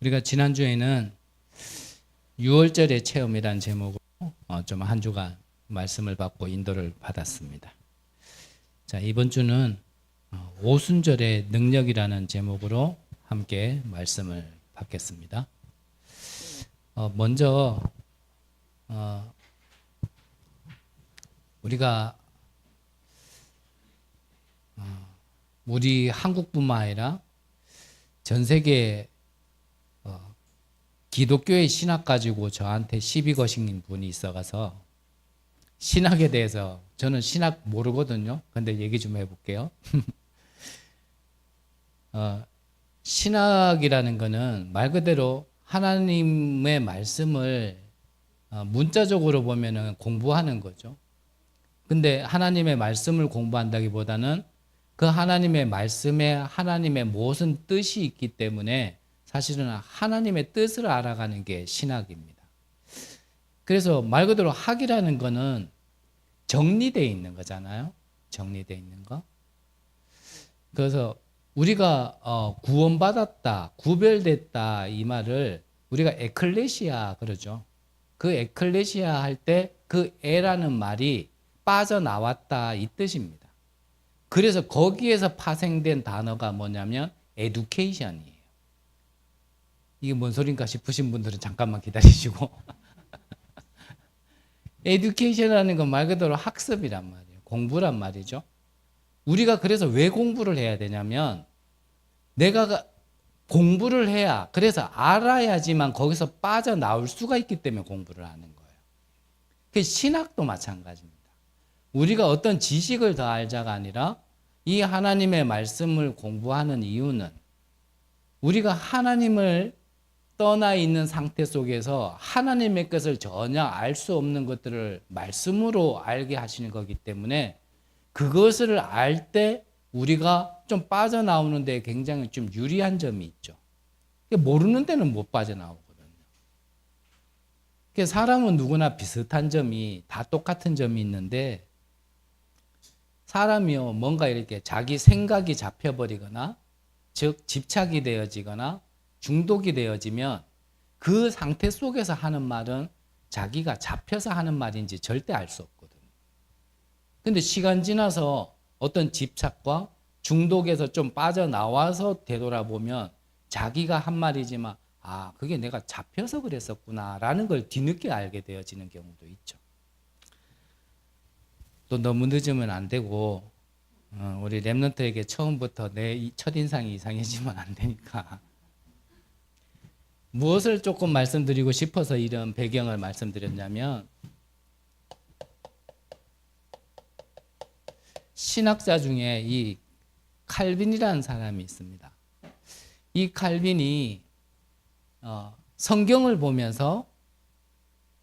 우리가 지난주에는 6월절의 체험이라는 제목으로 좀 한 주간 말씀을 받고 인도를 받았습니다. 자, 이번 주는 오순절의 능력이라는 제목으로 함께 말씀을 받겠습니다. 먼저 우리가 우리 한국뿐만 아니라 전 세계 기독교의 신학 가지고 저한테 시비 거신 분이 있어가서 신학에 대해서 저는 신학 모르거든요. 근데 얘기 좀 해볼게요. 신학이라는 거는 말 그대로 하나님의 말씀을 문자적으로 보면은 공부하는 거죠. 근데 하나님의 말씀을 공부한다기보다는 그 하나님의 말씀에 하나님의 무슨 뜻이 있기 때문에 사실은 하나님의 뜻을 알아가는 게 신학입니다. 그래서 말 그대로 학이라는 거는 정리되어 있는 거잖아요. 정리되어 있는 거. 그래서 우리가 구원받았다, 구별됐다 이 말을 우리가 에클레시아 그러죠. 그 에클레시아 할 때 그 에라는 말이 빠져나왔다 이 뜻입니다. 그래서 거기에서 파생된 단어가 뭐냐면 에듀케이션이에요. 이게 뭔 소린가 싶으신 분들은 잠깐만 기다리시고 에듀케이션이라는 건 말 그대로 학습이란 말이에요. 공부란 말이죠. 우리가 그래서 왜 공부를 해야 되냐면 내가 공부를 해야 그래서 알아야지만 거기서 빠져나올 수가 있기 때문에 공부를 하는 거예요. 그 신학도 마찬가지입니다. 우리가 어떤 지식을 더 알자가 아니라 이 하나님의 말씀을 공부하는 이유는 우리가 하나님을 떠나 있는 상태 속에서 하나님의 것을 전혀 알 수 없는 것들을 말씀으로 알게 하시는 거기 때문에 그것을 알 때 우리가 좀 빠져나오는 데 굉장히 좀 유리한 점이 있죠. 모르는 데는 못 빠져나오거든요. 사람은 누구나 비슷한 점이 다 똑같은 점이 있는데 사람이요 뭔가 이렇게 자기 생각이 잡혀버리거나 즉 집착이 되어지거나 중독이 되어지면 그 상태 속에서 하는 말은 자기가 잡혀서 하는 말인지 절대 알 수 없거든요. 근데 시간 지나서 어떤 집착과 중독에서 좀 빠져나와서 되돌아보면 자기가 한 말이지만 아 그게 내가 잡혀서 그랬었구나 라는 걸 뒤늦게 알게 되어지는 경우도 있죠. 또 너무 늦으면 안 되고 우리 랩런트에게 처음부터 내 첫인상이 이상해지면 안 되니까 무엇을 조금 말씀드리고 싶어서 이런 배경을 말씀드렸냐면 신학자 중에 이 칼빈이라는 사람이 있습니다. 이 칼빈이 성경을 보면서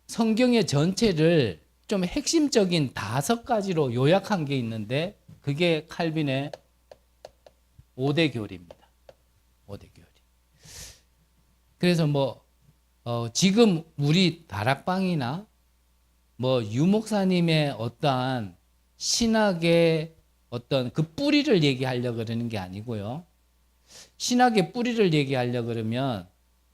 성경의 전체를 좀 핵심적인 5가지로 요약한 게 있는데 그게 칼빈의 5대 교리입니다. 5대 교리. 그래서 지금 우리 다락방이나 유목사님의 어떠한 신학의 어떤 그 뿌리를 얘기하려고 그러는 게 아니고요. 신학의 뿌리를 얘기하려고 그러면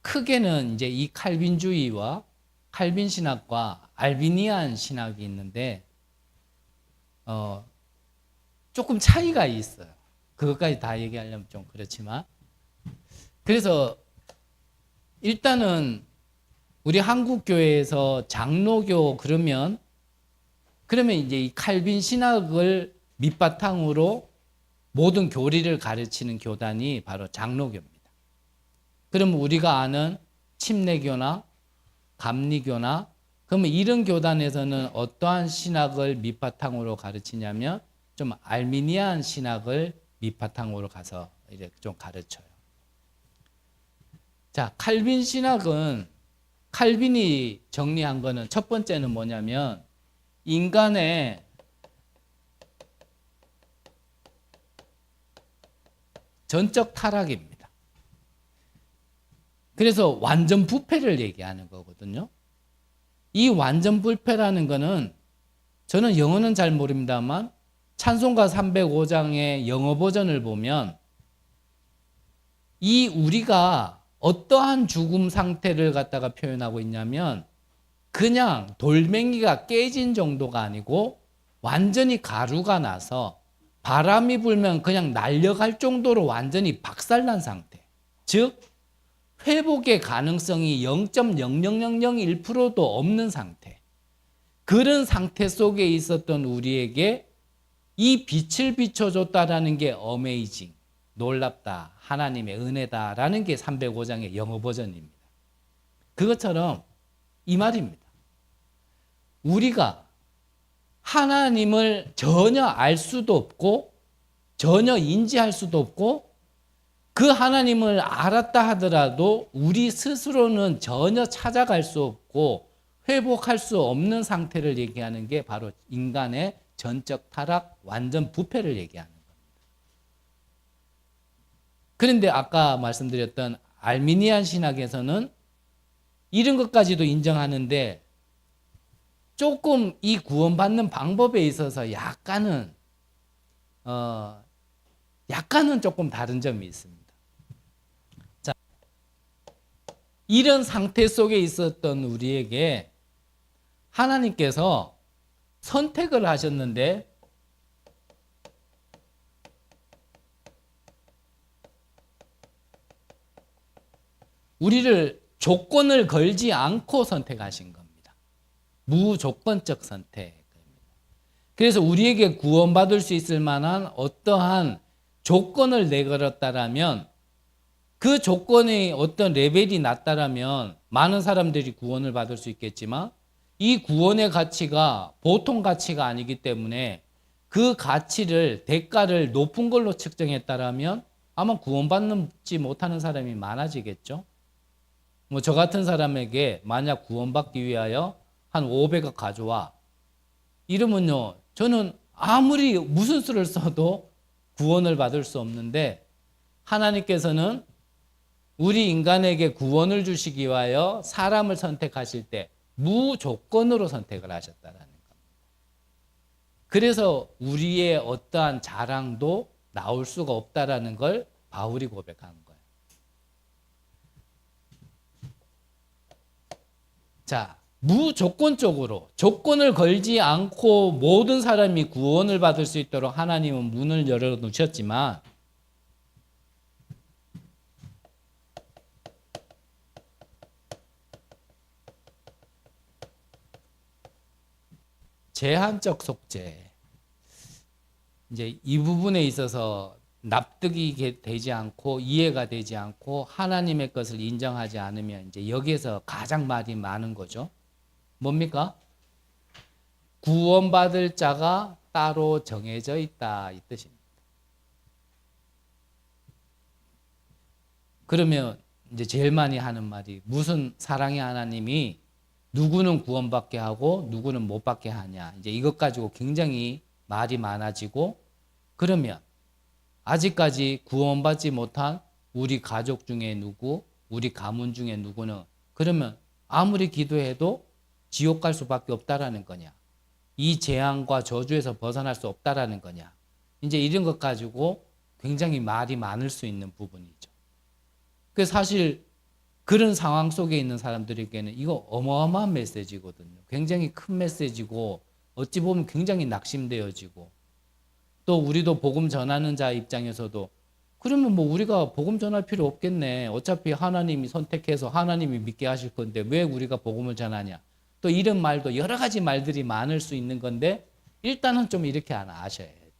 크게는 이제 이 칼빈주의와 칼빈 신학과 알비니안 신학이 있는데 조금 차이가 있어요. 그것까지 다 얘기하려면 좀 그렇지만 그래서 일단은 우리 한국 교회에서 장로교 그러면 이제 이 칼빈 신학을 밑바탕으로 모든 교리를 가르치는 교단이 바로 장로교입니다. 그러면 우리가 아는 침례교나 감리교나 그러면 이런 교단에서는 어떠한 신학을 밑바탕으로 가르치냐면 좀 알미니안 신학을 밑바탕으로 가서 이제 좀 가르쳐요. 자, 칼빈 신학은 칼빈이 정리한 거는 첫 번째는 뭐냐면 인간의 전적 타락입니다. 그래서 완전 부패를 얘기하는 거거든요. 이 완전 부패라는 거는 저는 영어는 잘 모릅니다만 찬송가 305장의 영어 버전을 보면 이 우리가 어떠한 죽음 상태를 갖다가 표현하고 있냐면 그냥 돌멩이가 깨진 정도가 아니고 완전히 가루가 나서 바람이 불면 그냥 날려갈 정도로 완전히 박살난 상태. 즉 회복의 가능성이 0.00001%도 없는 상태. 그런 상태 속에 있었던 우리에게 이 빛을 비춰줬다라는 게 어메이징, 놀랍다, 하나님의 은혜다라는 게 305장의 영어 버전입니다. 그것처럼 이 말입니다. 우리가 하나님을 전혀 알 수도 없고 전혀 인지할 수도 없고 그 하나님을 알았다 하더라도 우리 스스로는 전혀 찾아갈 수 없고 회복할 수 없는 상태를 얘기하는 게 바로 인간의 전적 타락, 완전 부패를 얘기하는 겁니다. 그런데 아까 말씀드렸던 알미니안 신학에서는 이런 것까지도 인정하는데 조금 이 구원받는 방법에 있어서 약간은 조금 다른 점이 있습니다. 자, 이런 상태 속에 있었던 우리에게 하나님께서 선택을 하셨는데 우리를 조건을 걸지 않고 선택하신 겁니다. 무조건적 선택입니다. 그래서 우리에게 구원받을 수 있을 만한 어떠한 조건을 내걸었다라면 그 조건의 어떤 레벨이 낮다라면 많은 사람들이 구원을 받을 수 있겠지만 이 구원의 가치가 보통 가치가 아니기 때문에 그 가치를 대가를 높은 걸로 측정했다라면 아마 구원받지 못하는 사람이 많아지겠죠. 뭐 저 같은 사람에게 만약 구원받기 위하여 한 500억 가져와 이러면요 저는 아무리 무슨 수를 써도 구원을 받을 수 없는데 하나님께서는 우리 인간에게 구원을 주시기 위하여 사람을 선택하실 때 무조건으로 선택을 하셨다는 겁니다. 그래서 우리의 어떠한 자랑도 나올 수가 없다라는 걸 바울이 고백한 거예요. 자, 무조건적으로 조건을 걸지 않고 모든 사람이 구원을 받을 수 있도록 하나님은 문을 열어놓으셨지만 제한적 속죄, 이제 이 부분에 있어서 납득이 되지 않고 이해가 되지 않고 하나님의 것을 인정하지 않으면 이제 여기에서 가장 말이 많은 거죠. 뭡니까? 구원받을 자가 따로 정해져 있다 이 뜻입니다. 그러면 이제 제일 많이 하는 말이 무슨 사랑의 하나님이 누구는 구원받게 하고 누구는 못 받게 하냐. 이제 이것 가지고 굉장히 말이 많아지고 그러면 아직까지 구원받지 못한 우리 가족 중에 누구, 우리 가문 중에 누구는 그러면 아무리 기도해도 지옥 갈 수밖에 없다라는 거냐. 이 재앙과 저주에서 벗어날 수 없다라는 거냐. 이제 이런 것 가지고 굉장히 말이 많을 수 있는 부분이죠. 그래서 사실 그런 상황 속에 있는 사람들에게는 이거 어마어마한 메시지거든요. 굉장히 큰 메시지고 어찌 보면 굉장히 낙심되어지고 또 우리도 복음 전하는 자 입장에서도 그러면 뭐 우리가 복음 전할 필요 없겠네. 어차피 하나님이 선택해서 하나님이 믿게 하실 건데 왜 우리가 복음을 전하냐. 또 이런 말도 여러 가지 말들이 많을 수 있는 건데 일단은 좀 이렇게 하나 아셔야 돼요.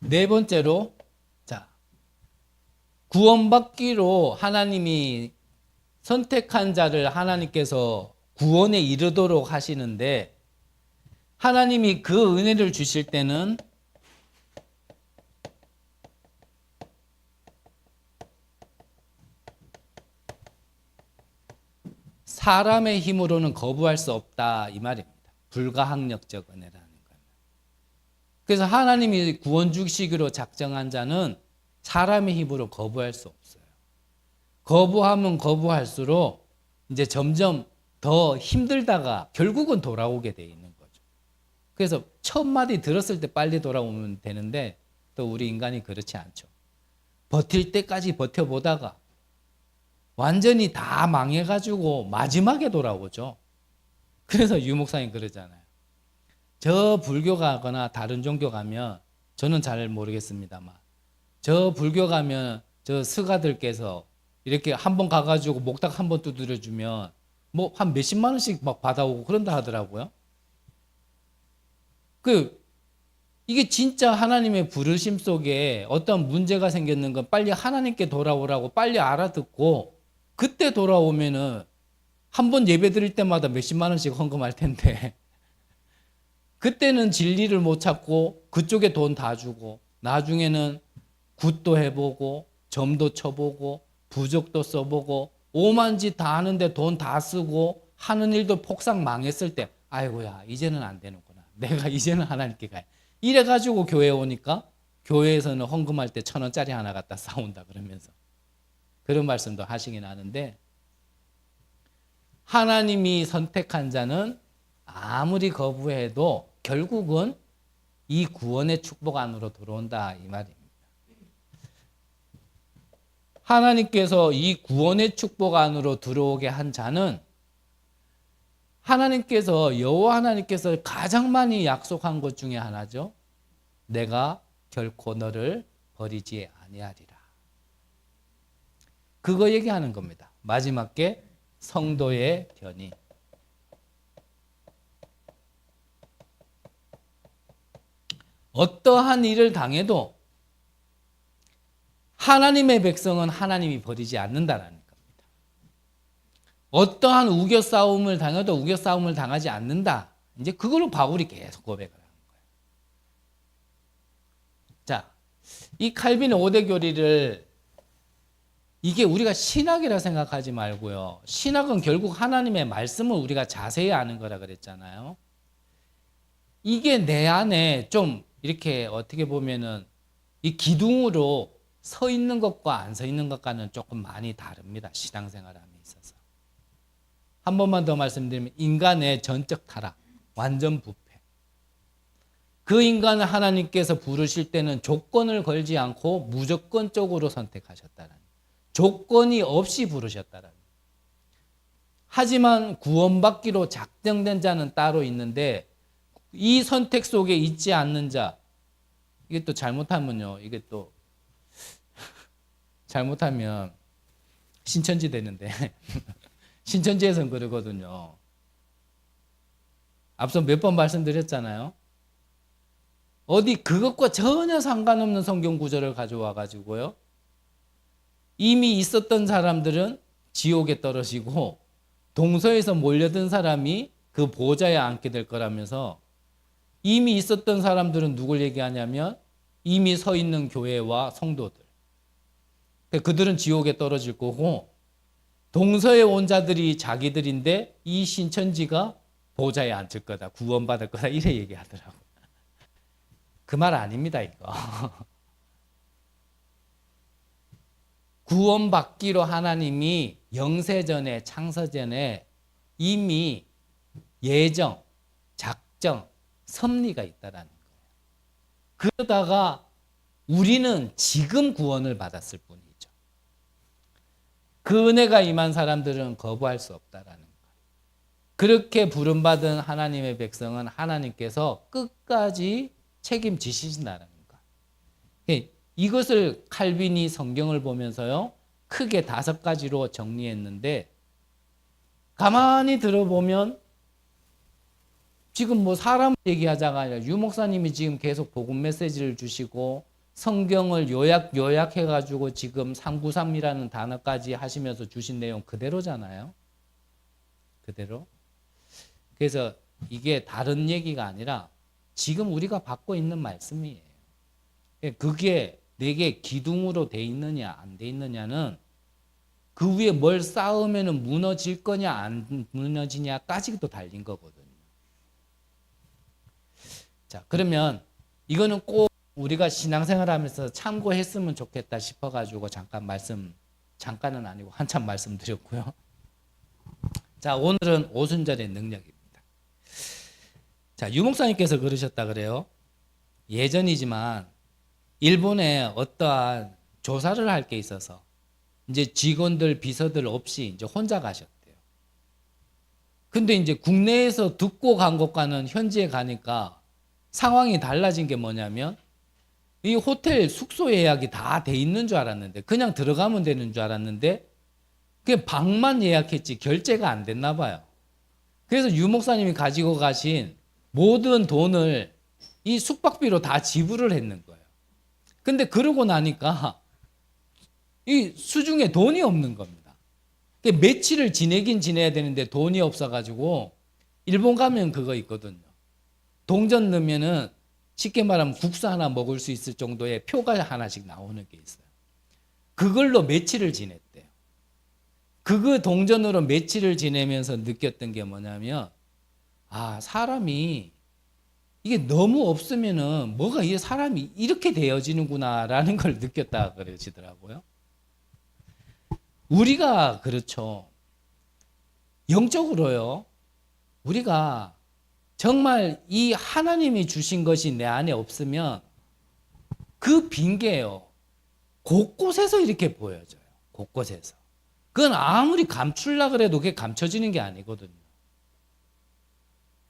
네 번째로 자 구원받기로 하나님이 선택한 자를 하나님께서 구원에 이르도록 하시는데 하나님이 그 은혜를 주실 때는 사람의 힘으로는 거부할 수 없다 이 말입니다. 불가항력적 은혜라는 거예요. 그래서 하나님이 구원 주시기로 작정한 자는 사람의 힘으로 거부할 수 없어요. 거부하면 거부할수록 이제 점점 더 힘들다가 결국은 돌아오게 돼 있는 거죠. 그래서 첫 마디 들었을 때 빨리 돌아오면 되는데 또 우리 인간이 그렇지 않죠. 버틸 때까지 버텨보다가 완전히 다 망해가지고 마지막에 돌아오죠. 그래서 유 목사님 그러잖아요. 저 불교 가거나 다른 종교 가면, 저는 잘 모르겠습니다만, 저 불교 가면 저 스가들께서 이렇게 한번 가가지고 목탁 한번 두드려주면 뭐 한 몇십만 원씩 막 받아오고 그런다 하더라고요. 이게 진짜 하나님의 부르심 속에 어떤 문제가 생겼는 건 빨리 하나님께 돌아오라고 빨리 알아듣고, 그때 돌아오면은 한 번 예배 드릴 때마다 몇십만 원씩 헌금할 텐데 그때는 진리를 못 찾고 그쪽에 돈 다 주고, 나중에는 굿도 해보고 점도 쳐보고 부적도 써보고 오만 짓 다 하는데 돈 다 쓰고 하는 일도 폭삭 망했을 때, 아이고야 이제는 안 되는구나, 내가 이제는 하나님께 가야. 이래가지고 교회에 오니까 교회에서는 헌금할 때 1,000원짜리 하나 갖다 싸운다 그러면서 그런 말씀도 하시긴 하는데, 하나님이 선택한 자는 아무리 거부해도 결국은 이 구원의 축복 안으로 들어온다 이 말입니다. 하나님께서 이 구원의 축복 안으로 들어오게 한 자는 하나님께서, 여호와 하나님께서 가장 많이 약속한 것 중에 하나죠. 내가 결코 너를 버리지 아니하리라. 그거 얘기하는 겁니다. 마지막 게 성도의 변이. 어떠한 일을 당해도 하나님의 백성은 하나님이 버리지 않는다라는 겁니다. 어떠한 우겨 싸움을 당해도 우겨 싸움을 당하지 않는다. 이제 그걸로 바울이 계속 고백을 하는 거예요. 자, 이 칼빈의 5대 교리를, 이게 우리가 신학이라 생각하지 말고요. 신학은 결국 하나님의 말씀을 우리가 자세히 아는 거라 그랬잖아요. 이게 내 안에 좀 이렇게 어떻게 보면은 이 기둥으로 서 있는 것과 안 서 있는 것과는 조금 많이 다릅니다. 신앙생활함에 있어서. 한 번만 더 말씀드리면, 인간의 전적 타락, 완전 부패. 그 인간을 하나님께서 부르실 때는 조건을 걸지 않고 무조건적으로 선택하셨다는, 조건이 없이 부르셨다는. 하지만 구원받기로 작정된 자는 따로 있는데, 이 선택 속에 있지 않는 자, 이게 또 잘못하면요, 이게 또 잘못하면 신천지 되는데 신천지에서는 그러거든요. 앞서 몇 번 말씀드렸잖아요. 어디 그것과 전혀 상관없는 성경 구절을 가져와 가지고요, 이미 있었던 사람들은 지옥에 떨어지고 동서에서 몰려든 사람이 그 보좌에 앉게 될 거라면서, 이미 있었던 사람들은 누굴 얘기하냐면 이미 서 있는 교회와 성도들. 그들은 지옥에 떨어질 거고, 동서에 온 자들이 자기들인데 이 신천지가 보좌에 앉을 거다, 구원받을 거다, 이래 얘기하더라고. 그 말 아닙니다 이거. 구원받기로 하나님이 영세전에, 창세전에 이미 예정, 작정, 섭리가 있다라는 거예요. 그러다가 우리는 지금 구원을 받았을 뿐이죠. 그 은혜가 임한 사람들은 거부할 수 없다라는 거예요. 그렇게 부름받은 하나님의 백성은 하나님께서 끝까지 책임지신다는 거예요. 이것을 칼빈이 성경을 보면서요, 크게 5가지로 정리했는데, 가만히 들어보면 지금 뭐 사람 얘기하자가 아니라 유 목사님이 지금 계속 복음 메시지를 주시고 성경을 요약해가지고 지금 393이라는 단어까지 하시면서 주신 내용 그대로잖아요. 그대로. 그래서 이게 다른 얘기가 아니라 지금 우리가 받고 있는 말씀이에요. 그게 내게 기둥으로 돼 있느냐 안 돼 있느냐는 그 위에 뭘 쌓으면 무너질 거냐 안 무너지냐까지도 달린 거거든요. 자, 그러면 이거는 꼭 우리가 신앙생활하면서 참고했으면 좋겠다 싶어가지고 잠깐은 아니고 한참 말씀드렸고요. 자, 오늘은 오순절의 능력입니다. 자, 유 목사님께서 그러셨다 그래요. 예전이지만 일본에 어떠한 조사를 할 게 있어서 이제 직원들, 비서들 없이 이제 혼자 가셨대요. 근데 이제 국내에서 듣고 간 것과는 현지에 가니까 상황이 달라진 게 뭐냐면 이 호텔 숙소 예약이 다 돼 있는 줄 알았는데 그냥 들어가면 되는 줄 알았는데 그냥 방만 예약했지 결제가 안 됐나 봐요. 그래서 유 목사님이 가지고 가신 모든 돈을 이 숙박비로 다 지불을 했는 거예요. 근데 그러고 나니까 이 수중에 돈이 없는 겁니다. 며칠을 지내긴 지내야 되는데 돈이 없어가지고 일본 가면 그거 있거든요. 동전 넣으면은 쉽게 말하면 국수 하나 먹을 수 있을 정도의 표가 하나씩 나오는 게 있어요. 그걸로 며칠을 지냈대요. 그 동전으로 며칠을 지내면서 느꼈던 게 뭐냐면 아 사람이 이게 너무 없으면은 뭐가 이 사람이 이렇게 되어지는구나라는 걸 느꼈다 그러시더라고요. 우리가 그렇죠. 영적으로요. 우리가 정말 이 하나님이 주신 것이 내 안에 없으면 그 빈게요. 곳곳에서 이렇게 보여져요. 곳곳에서. 그건 아무리 감추려고 그래도 그게 감춰지는 게 아니거든요.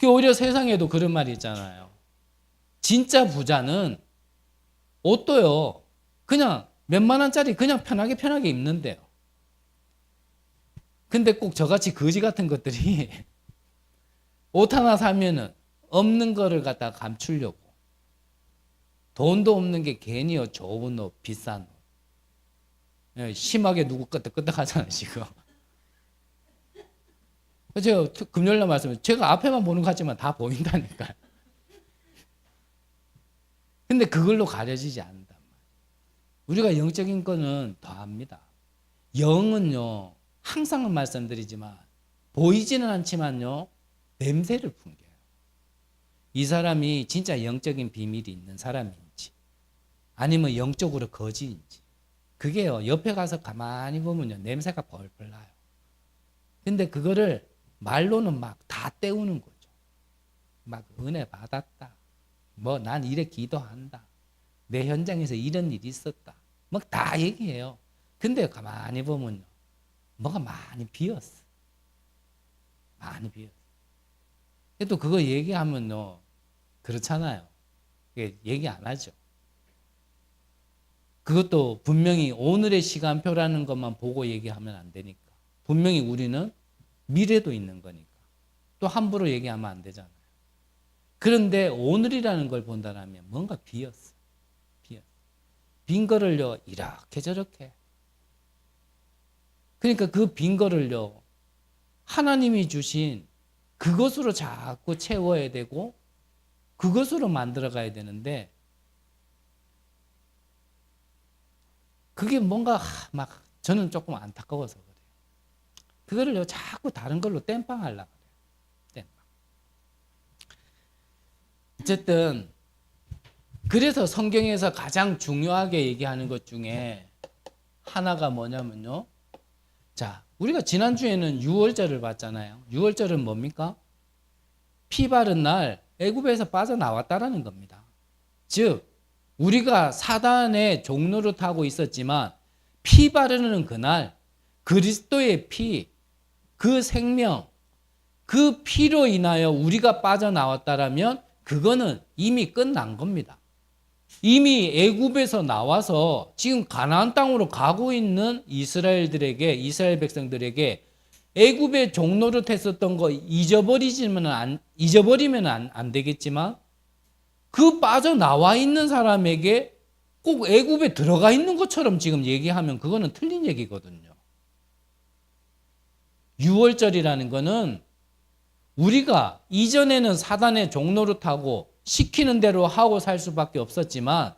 오히려 세상에도 그런 말이 있잖아요. 진짜 부자는 옷도요. 그냥 몇만 원짜리 그냥 편하게 입는데요. 근데 꼭 저같이 거지 같은 것들이 옷 하나 사면은 없는 거를 갖다가 감추려고. 돈도 없는 게 괜히요. 좋은 옷, 비싼 옷. 심하게 누구 끄떡끄떡하잖아요, 지금. 제가 금요일날 말씀을 제가 앞에만 보는 것 같지만 다 보인다니까요. 근데 그걸로 가려지지 않는단 말이에요. 우리가 영적인 거는 더합니다. 영은요, 항상 말씀드리지만 보이지는 않지만요, 냄새를 풍겨요. 이 사람이 진짜 영적인 비밀이 있는 사람인지 아니면 영적으로 거지인지 그게요, 옆에 가서 가만히 보면요, 냄새가 벌벌 나요. 근데 그거를 말로는 막 다 때우는 거죠. 막 은혜 받았다. 뭐 난 이래 기도한다. 내 현장에서 이런 일이 있었다. 막 다 얘기해요. 근데 가만히 보면요. 뭐가 많이 비었어. 많이 비었어. 또 그거 얘기하면요. 그렇잖아요. 얘기 안 하죠. 그것도 분명히 오늘의 시간표라는 것만 보고 얘기하면 안 되니까. 분명히 우리는 미래도 있는 거니까. 또 함부로 얘기하면 안 되잖아요. 그런데 오늘이라는 걸 본다면 뭔가 비었어. 비었어. 빈 거를요, 이렇게 저렇게. 그러니까 그 빈 거를요, 하나님이 주신 그것으로 자꾸 채워야 되고, 그것으로 만들어 가야 되는데, 그게 뭔가 막 저는 조금 안타까워서 그래요. 그거를요, 자꾸 다른 걸로 땜빵 하려고 그래요. 땜빵. 어쨌든, 그래서 성경에서 가장 중요하게 얘기하는 것 중에 하나가 뭐냐면요. 자, 우리가 지난주에는 유월절을 봤잖아요. 유월절은 뭡니까? 피 바른 날 애굽에서 빠져나왔다라는 겁니다. 즉, 우리가 사단의 종로를 타고 있었지만 피 바르는 그날 그리스도의 피, 그 생명, 그 피로 인하여 우리가 빠져나왔다라면 그거는 이미 끝난 겁니다. 이미 애굽에서 나와서 지금 가나안 땅으로 가고 있는 이스라엘 백성들에게 애굽의 종노릇 했었던 거 잊어버리면 안 되겠지만 그 빠져나와 있는 사람에게 꼭 애굽에 들어가 있는 것처럼 지금 얘기하면 그거는 틀린 얘기거든요. 유월절이라는 거는 우리가 이전에는 사단의 종노릇하고 시키는 대로 하고 살 수밖에 없었지만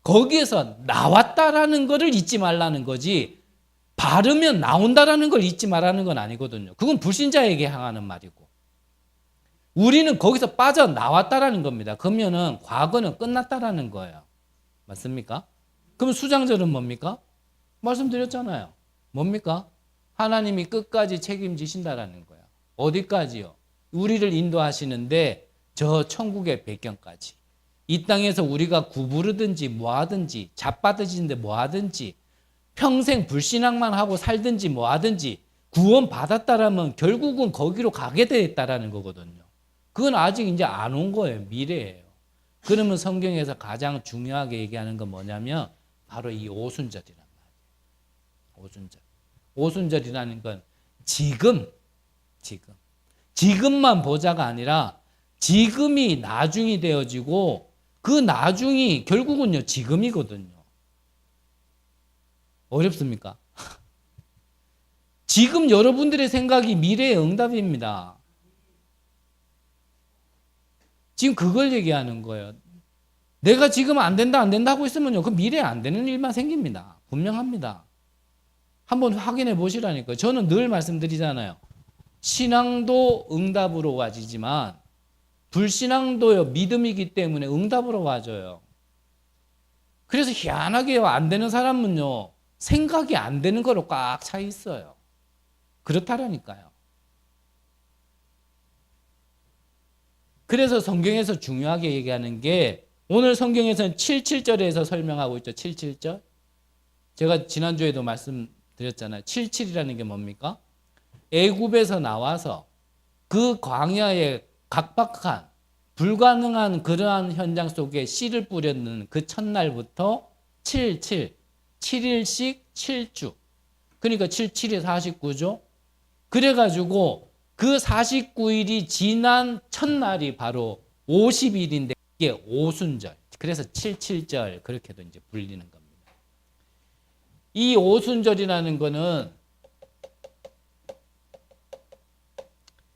거기에서 나왔다라는 것을 잊지 말라는 거지 바르면 나온다라는 걸 잊지 말라는 건 아니거든요. 그건 불신자에게 향하는 말이고 우리는 거기서 빠져나왔다라는 겁니다. 그러면은 과거는 끝났다라는 거예요. 맞습니까? 그럼 수장절은 뭡니까? 말씀드렸잖아요. 뭡니까? 하나님이 끝까지 책임지신다라는 거예요. 어디까지요? 우리를 인도하시는데 저 천국의 배경까지. 이 땅에서 우리가 구부르든지 뭐하든지 자빠드지는데 뭐하든지 평생 불신앙만 하고 살든지 뭐하든지 구원 받았다라면 결국은 거기로 가게 되었다라는 거거든요. 그건 아직 이제 안 온 거예요. 미래예요. 그러면 성경에서 가장 중요하게 얘기하는 건 뭐냐면 바로 이 오순절이란 말이에요. 오순절. 오순절이라는 건 지금만 보자가 아니라 지금이 나중이 되어지고 그 나중이 결국은요 지금이거든요. 어렵습니까? 지금 여러분들의 생각이 미래의 응답입니다. 지금 그걸 얘기하는 거예요. 내가 지금 안 된다 하고 있으면요 그 미래에 안 되는 일만 생깁니다. 분명합니다. 한번 확인해 보시라니까요. 저는 늘 말씀드리잖아요. 신앙도 응답으로 와지지만 불신앙도요 믿음이기 때문에 응답으로 와져요. 그래서 희한하게요 안 되는 사람은요 생각이 안 되는 거로 꽉 차 있어요. 그렇다라니까요. 그래서 성경에서 중요하게 얘기하는 게 오늘 성경에서는 77절에서 설명하고 있죠. 77절. 제가 지난주에도 말씀드렸잖아요. 77이라는 게 뭡니까? 애굽에서 나와서 그 광야에 각박한 불가능한 그러한 현장 속에 씨를 뿌렸는 그 첫날부터 7일씩 7주. 그러니까 77이 49죠. 그래가지고 그 49일이 지난 첫날이 바로 50일인데 이게 오순절. 그래서 77절 그렇게도 이제 불리는 겁니다. 이 오순절이라는 거는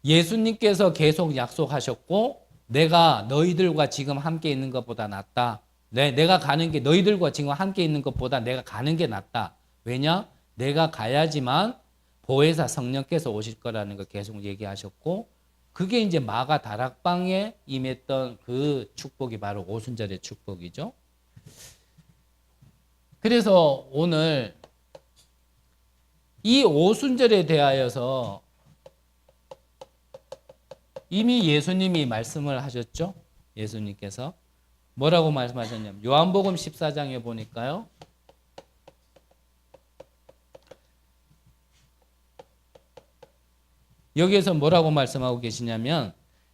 예수님께서 계속 약속하셨고 내가 너희들과 지금 함께 있는 것보다 낫다. 내가 가는 게 너희들과 지금 함께 있는 것보다 내가 가는 게 낫다. 왜냐? 내가 가야지만 보혜사 성령께서 오실 거라는 걸 계속 얘기하셨고 그게 이제 마가 다락방에 임했던 그 축복이 바로 오순절의 축복이죠. 그래서 오늘 이 오순절에 대하여서 이미 예수님이 말씀을 하셨죠. 예수님께서 뭐라고 말씀하셨냐면 요한복음 14장에 보니까요. 여기에서 뭐라고 말씀하고 계시냐면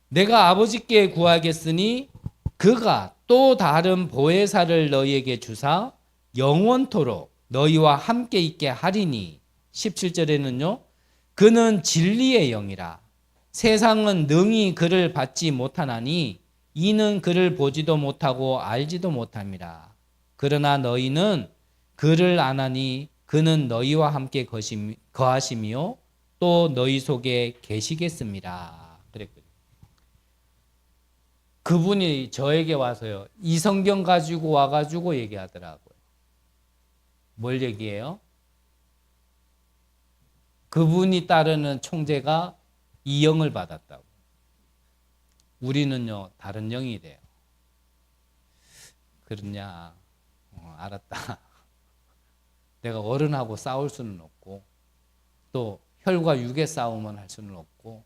내가 아버지께 구하겠으니 그가 또 다른 보혜사를 너희에게 주사 영원토록 너희와 함께 있게 하리니 17절에는요. 그는 진리의 영이라 세상은 능히 그를 받지 못하나니 이는 그를 보지도 못하고 알지도 못함이라. 그러나 너희는 그를 아나니 그는 너희와 함께 거하시며 또 너희 속에 계시겠습니다. 그랬거든요. 그분이 저에게 와서요. 이 성경 가지고 와가지고 얘기하더라고요. 뭘 얘기해요? 그분이 따르는 총재가 이 영을 받았다고. 우리는요 다른 영이 돼요. 그러냐? 알았다. 내가 어른하고 싸울 수는 없고 또 혈과 육의 싸움은 할 수는 없고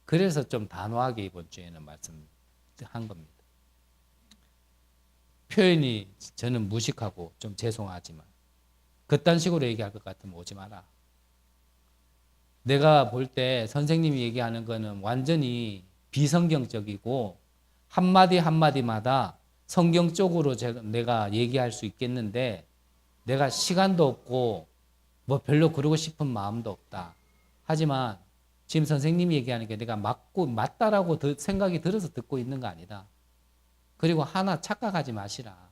그래서 좀 단호하게 이번 주에는 말씀한 겁니다. 표현이 저는 무식하고 좀 죄송하지만 그딴 식으로 얘기할 것 같으면 오지 마라. 내가 볼 때 선생님이 얘기하는 거는 완전히 비성경적이고 한마디 한마디마다 성경적으로 내가 얘기할 수 있겠는데 내가 시간도 없고 뭐 별로 그러고 싶은 마음도 없다. 하지만 지금 선생님이 얘기하는 게 내가 맞다라고 생각이 들어서 듣고 있는 거 아니다. 그리고 하나 착각하지 마시라.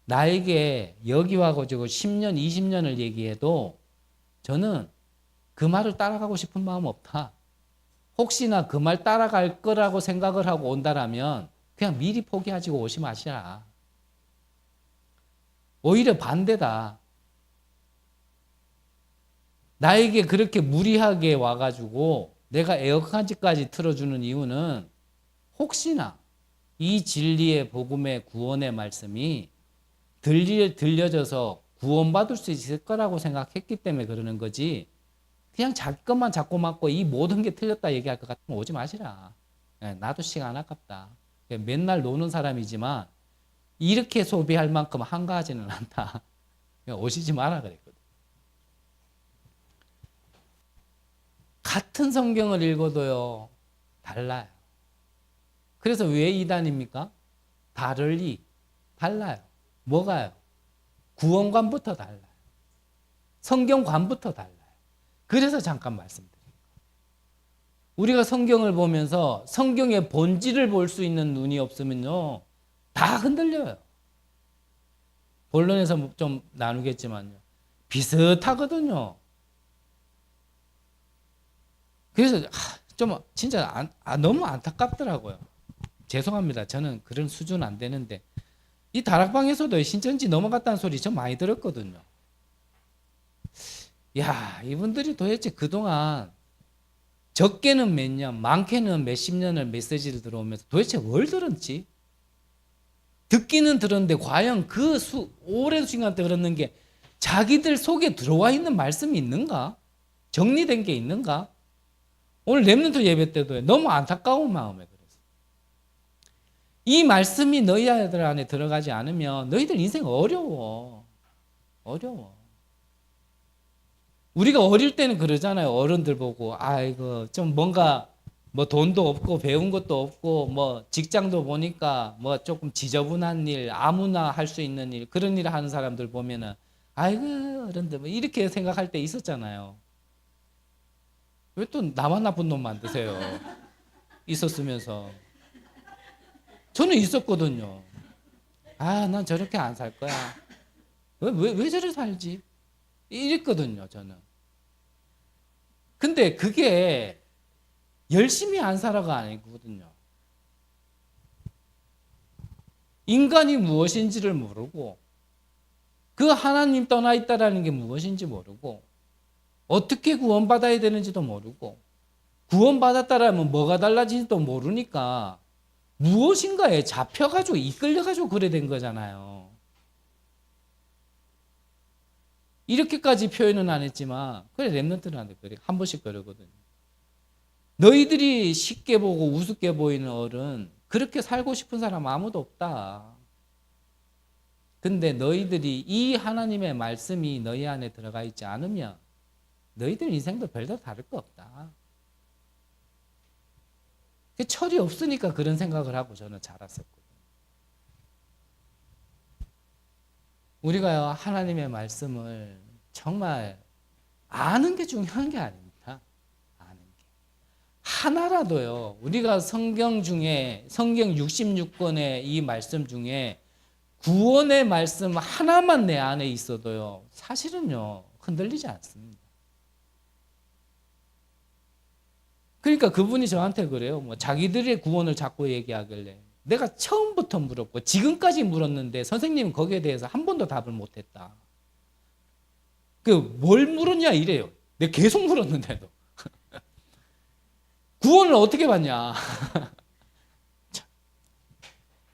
나에게 여기 와가지고 10년, 20년을 얘기해도 저는 그 말을 따라가고 싶은 마음 없다. 혹시나 그 말 따라갈 거라고 생각을 하고 온다라면 그냥 미리 포기하시고 오지 마시라. 오히려 반대다. 나에게 그렇게 무리하게 와가지고 내가 에어컨까지 틀어주는 이유는 혹시나 이 진리의 복음의 구원의 말씀이 들려져서 구원받을 수 있을 거라고 생각했기 때문에 그러는 거지. 그냥 자기 것만 자꾸 맞고 이 모든 게 틀렸다 얘기할 것 같으면 오지 마시라. 나도 시간 아깝다. 맨날 노는 사람이지만 이렇게 소비할 만큼 한가하지는 않다. 오시지 마라 그랬거든. 같은 성경을 읽어도요, 달라요. 그래서 왜 이단입니까? 다르리, 달라요. 뭐가요? 구원관부터 달라요. 성경관부터 달라요. 그래서 잠깐 말씀드려요. 우리가 성경을 보면서 성경의 본질을 볼 수 있는 눈이 없으면요, 다 흔들려요. 본론에서 좀 나누겠지만요. 비슷하거든요. 그래서 좀 진짜 너무 안타깝더라고요. 죄송합니다. 저는 그런 수준 안 되는데 이 다락방에서도 신천지 넘어갔다는 소리 저 많이 들었거든요. 야, 이분들이 도대체 그동안 적게는 몇 년, 많게는 몇십 년을 메시지를 들어오면서 도대체 뭘 들었지? 듣기는 들었는데 과연 그 오랜 시간 들었는 게 자기들 속에 들어와 있는 말씀이 있는가? 정리된 게 있는가? 오늘 렘넌트 예배 때도 너무 안타까운 마음에 그랬어요. 이 말씀이 너희 아이들 안에 들어가지 않으면 너희들 인생 어려워. 어려워. 우리가 어릴 때는 그러잖아요. 어른들 보고 아이고 좀 뭔가 뭐 돈도 없고 배운 것도 없고 뭐 직장도 보니까 뭐 조금 지저분한 일, 아무나 할 수 있는 일, 그런 일을 하는 사람들 보면은 아이고 어른들 뭐 이렇게 생각할 때 있었잖아요. 왜 또 나만 나쁜 놈 만드세요? 있었으면서. 저는 있었거든요. 아, 난 저렇게 안 살 거야. 왜 저렇게 살지? 이랬거든요, 저는. 근데 그게 열심히 안 살아가 아니거든요. 인간이 무엇인지를 모르고 그 하나님 떠나 있다라는 게 무엇인지 모르고 어떻게 구원받아야 되는지도 모르고 구원받았다라면 뭐가 달라지지도 모르니까 무엇인가에 잡혀가지고 이끌려가지고 그래 된 거잖아요. 이렇게까지 표현은 안 했지만 그래 렘넌트들한테 그래 한 번씩 그러거든요. 너희들이 쉽게 보고 우습게 보이는 어른 그렇게 살고 싶은 사람 아무도 없다. 근데 너희들이 이 하나님의 말씀이 너희 안에 들어가 있지 않으면 너희들 인생도 별로 다를 거 없다. 철이 없으니까 그런 생각을 하고 저는 자랐었거든요. 우리가 하나님의 말씀을 정말 아는 게 중요한 게 아닙니다. 아는 게. 하나라도요. 우리가 성경 중에 성경 66권의 이 말씀 중에 구원의 말씀 하나만 내 안에 있어도요. 사실은요. 흔들리지 않습니다. 그러니까 그분이 저한테 그래요. 뭐 자기들의 구원을 자꾸 얘기하길래 내가 처음부터 물었고 지금까지 물었는데 선생님은 거기에 대해서 한 번도 답을 못했다. 그 뭘 물었냐 이래요. 내가 계속 물었는데도 구원을 어떻게 받냐.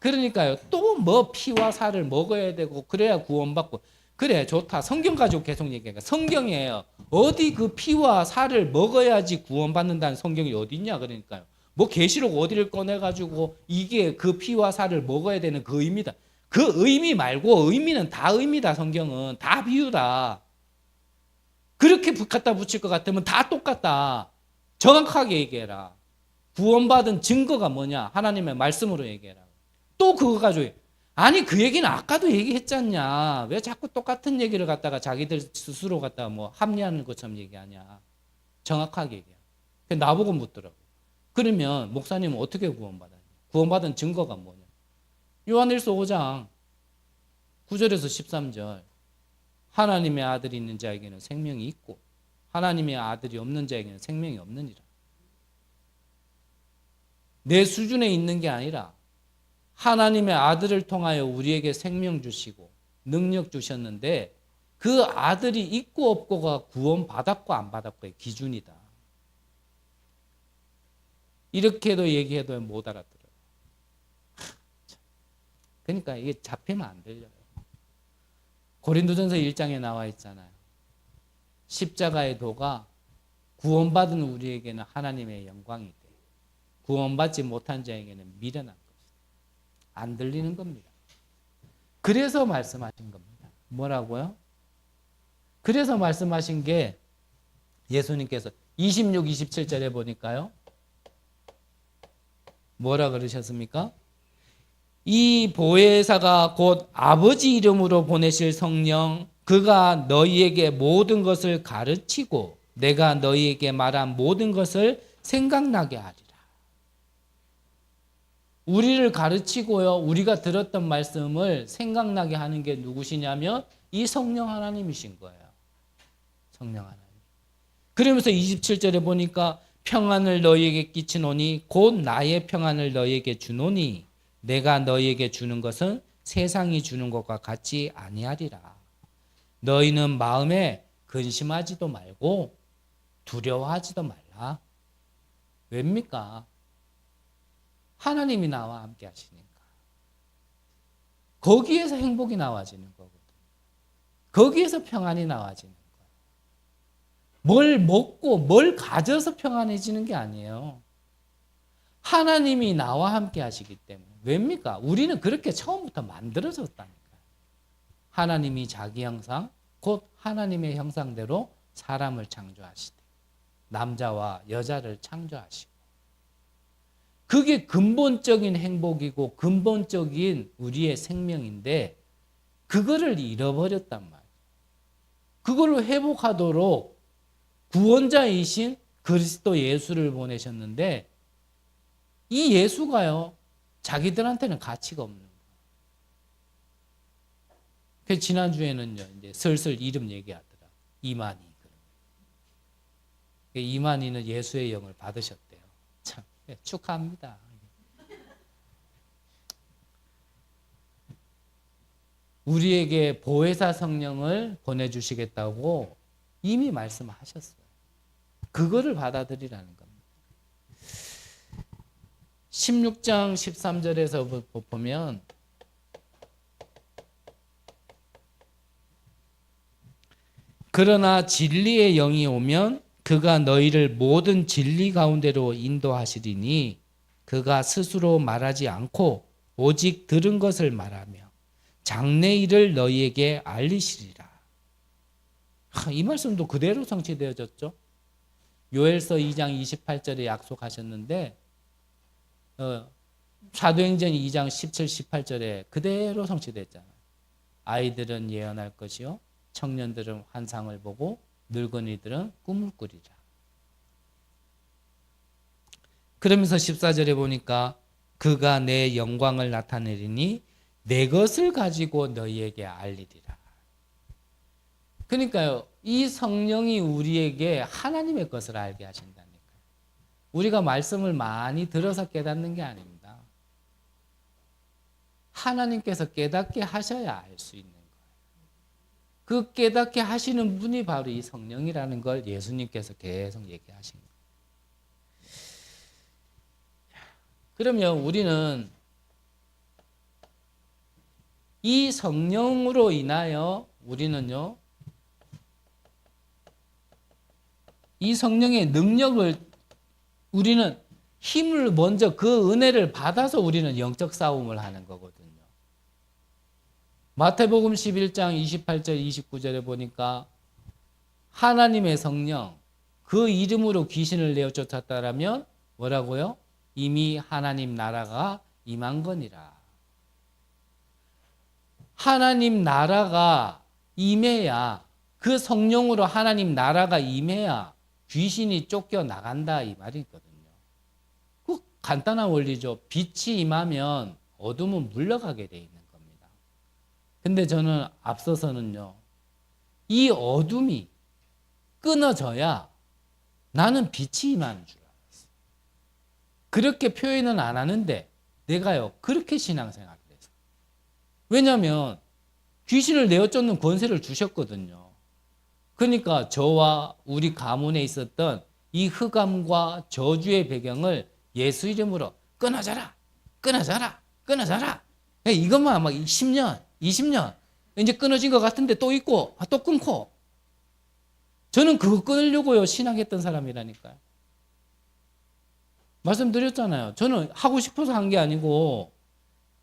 그러니까요. 또 뭐 피와 살을 먹어야 되고 그래야 구원받고 그래 좋다. 성경 가지고 계속 얘기해요. 성경이에요. 어디 그 피와 살을 먹어야지 구원받는다는 성경이 어디 있냐 그러니까요. 뭐 계시록 어디를 꺼내가지고 이게 그 피와 살을 먹어야 되는 그 의미다. 그 의미 말고 의미는 다 의미다. 성경은 다 비유다. 그렇게 갖다 붙일 것 같으면 다 똑같다. 정확하게 얘기해라. 구원받은 증거가 뭐냐? 하나님의 말씀으로 얘기해라. 또 그거 가지고 아니 그 얘기는 아까도 얘기했잖냐. 왜 자꾸 똑같은 얘기를 갖다가 자기들 스스로 갖다가 뭐 합리하는 것처럼 얘기하냐. 정확하게 얘기해. 나보고 묻더라고. 그러면 목사님은 어떻게 구원받았냐? 구원받은 증거가 뭐냐? 요한일서 5장 9절에서 13절 하나님의 아들이 있는 자에게는 생명이 있고 하나님의 아들이 없는 자에게는 생명이 없느니라. 내 수준에 있는 게 아니라 하나님의 아들을 통하여 우리에게 생명 주시고 능력 주셨는데 그 아들이 있고 없고가 구원받았고 안 받았고의 기준이다. 이렇게도 얘기해도 못 알아들어요. 그러니까 이게 잡히면 안 들려요. 고린도전서 1장에 나와 있잖아요. 십자가의 도가 구원받은 우리에게는 하나님의 영광이 돼. 구원받지 못한 자에게는 미련한 것이다. 안 들리는 겁니다. 그래서 말씀하신 겁니다. 뭐라고요? 그래서 말씀하신 게 예수님께서 26, 27절에 보니까요. 뭐라 그러셨습니까? 이 보혜사가 곧 아버지 이름으로 보내실 성령 그가 너희에게 모든 것을 가르치고 내가 너희에게 말한 모든 것을 생각나게 하리라. 우리를 가르치고요. 우리가 들었던 말씀을 생각나게 하는 게 누구시냐면 이 성령 하나님이신 거예요. 성령 하나님. 그러면서 27절에 보니까 평안을 너희에게 끼치노니 곧 나의 평안을 너희에게 주노니 내가 너희에게 주는 것은 세상이 주는 것과 같지 아니하리라. 너희는 마음에 근심하지도 말고 두려워하지도 말라. 왜입니까? 하나님이 나와 함께 하시니까. 거기에서 행복이 나와지는 거거든요. 거기에서 평안이 나와지는 거예요. 뭘 먹고 뭘 가져서 평안해지는 게 아니에요. 하나님이 나와 함께 하시기 때문에. 왜입니까? 우리는 그렇게 처음부터 만들어졌다니까요. 하나님이 자기 형상, 곧 하나님의 형상대로 사람을 창조하시되 남자와 여자를 창조하시고 그게 근본적인 행복이고 근본적인 우리의 생명인데 그거를 잃어버렸단 말이에요. 그걸로 회복하도록 구원자이신 그리스도 예수를 보내셨는데 이 예수가요. 자기들한테는 가치가 없는 거예요. 그래서 지난주에는요. 이제 슬슬 이름 얘기하더라. 이만희. 이만희는 예수의 영을 받으셨대요. 참 축하합니다. 우리에게 보혜사 성령을 보내주시겠다고 이미 말씀하셨어요. 그거를 받아들이라는 겁니다. 16장 13절에서 보면 그러나 진리의 영이 오면 그가 너희를 모든 진리 가운데로 인도하시리니 그가 스스로 말하지 않고 오직 들은 것을 말하며 장래 일을 너희에게 알리시리라. 이 말씀도 그대로 성취되어졌죠. 요엘서 2장 28절에 약속하셨는데 사도행전 2장 17, 18절에 그대로 성취됐잖아요. 아이들은 예언할 것이요 청년들은 환상을 보고 늙은이들은 꿈을 꾸리라. 그러면서 14절에 보니까 그가 내 영광을 나타내리니 내 것을 가지고 너희에게 알리리라. 그러니까요. 이 성령이 우리에게 하나님의 것을 알게 하신다니까요. 우리가 말씀을 많이 들어서 깨닫는 게 아닙니다. 하나님께서 깨닫게 하셔야 알 수 있는 거예요. 그 깨닫게 하시는 분이 바로 이 성령이라는 걸 예수님께서 계속 얘기하신 거예요. 그러면 우리는 이 성령으로 인하여 우리는요, 이 성령의 능력을 우리는 힘을 먼저 그 은혜를 받아서 우리는 영적 싸움을 하는 거거든요. 마태복음 11장 28절 29절에 보니까 하나님의 성령 그 이름으로 귀신을 내어 쫓았다라면 뭐라고요? 이미 하나님 나라가 임한 거니라. 하나님 나라가 임해야 그 성령으로 하나님 나라가 임해야 귀신이 쫓겨나간다 이 말이거든요. 그 간단한 원리죠. 빛이 임하면 어둠은 물러가게 돼 있는 겁니다. 근데 저는 앞서서는요. 이 어둠이 끊어져야 나는 빛이 임하는 줄 알았어요. 그렇게 표현은 안 하는데 내가요. 그렇게 신앙생활을 했어요. 왜냐하면 귀신을 내어쫓는 권세를 주셨거든요. 그러니까 저와 우리 가문에 있었던 이 흑암과 저주의 배경을 예수 이름으로 끊어져라, 끊어져라, 끊어져라. 이것만 막 10년, 20년 이제 끊어진 것 같은데 또 있고 또 끊고. 저는 그거 끊으려고요 신앙했던 사람이라니까요. 말씀드렸잖아요. 저는 하고 싶어서 한 게 아니고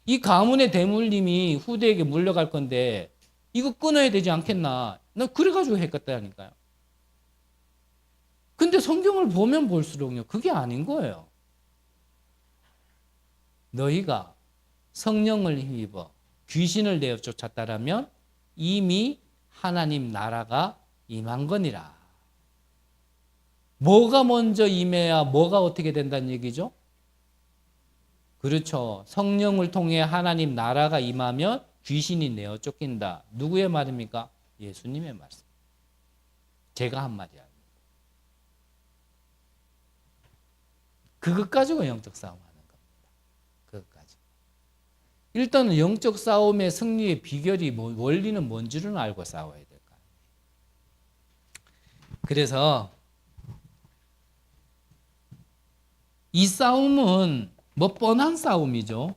이 가문의 대물림이 후대에게 물려갈 건데 이거 끊어야 되지 않겠나? 나 그래가지고 했겠다니까요. 근데 성경을 보면 볼수록요, 그게 아닌 거예요. 너희가 성령을 힘입어 귀신을 내어 쫓았다라면 이미 하나님 나라가 임한 거니라. 뭐가 먼저 임해야 뭐가 어떻게 된다는 얘기죠? 그렇죠. 성령을 통해 하나님 나라가 임하면 귀신이 내어 쫓긴다. 누구의 말입니까? 예수님의 말씀. 제가 한 말이 아닙니다. 그것 가지고 영적 싸움 하는 겁니다. 그것 가지고. 일단은 영적 싸움의 승리의 비결이 원리는 뭔지를 알고 싸워야 될 거 아니에요. 그래서 이 싸움은 뭐 뻔한 싸움이죠.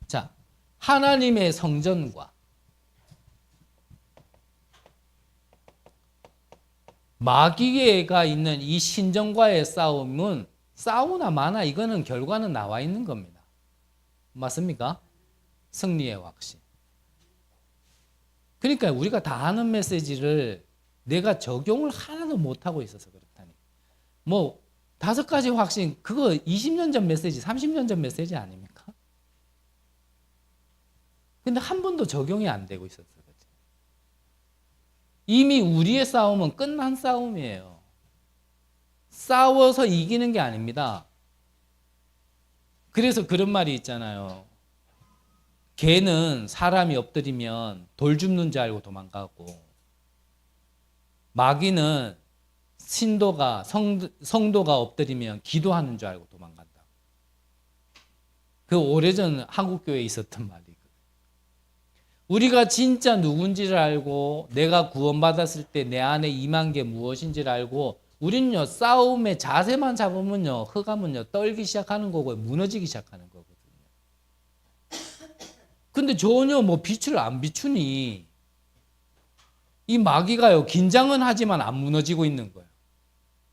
자, 하나님의 성전과 마귀가 있는 이 신전과의 싸움은 싸우나 마나 이거는 결과는 나와 있는 겁니다. 맞습니까? 승리의 확신. 그러니까 우리가 다 아는 메시지를 내가 적용을 하나도 못하고 있어서 그렇다니. 뭐 5가지 확신, 그거 20년 전 메시지, 30년 전 메시지 아닙니까? 근데 한 번도 적용이 안 되고 있었어요. 이미 우리의 싸움은 끝난 싸움이에요. 싸워서 이기는 게 아닙니다. 그래서 그런 말이 있잖아요. 개는 사람이 엎드리면 돌 줍는 줄 알고 도망가고, 마귀는 성도가 엎드리면 기도하는 줄 알고 도망간다. 그 오래전 한국교회에 있었던 말이거든요. 우리가 진짜 누군지를 알고 내가 구원받았을 때 내 안에 임한 게 무엇인지를 알고 우리는요, 싸움의 자세만 잡으면요, 흑암은요, 떨기 시작하는 거고 무너지기 시작하는 거거든요. 근데 전혀 뭐 빛을 안 비추니 이 마귀가요, 긴장은 하지만 안 무너지고 있는 거예요.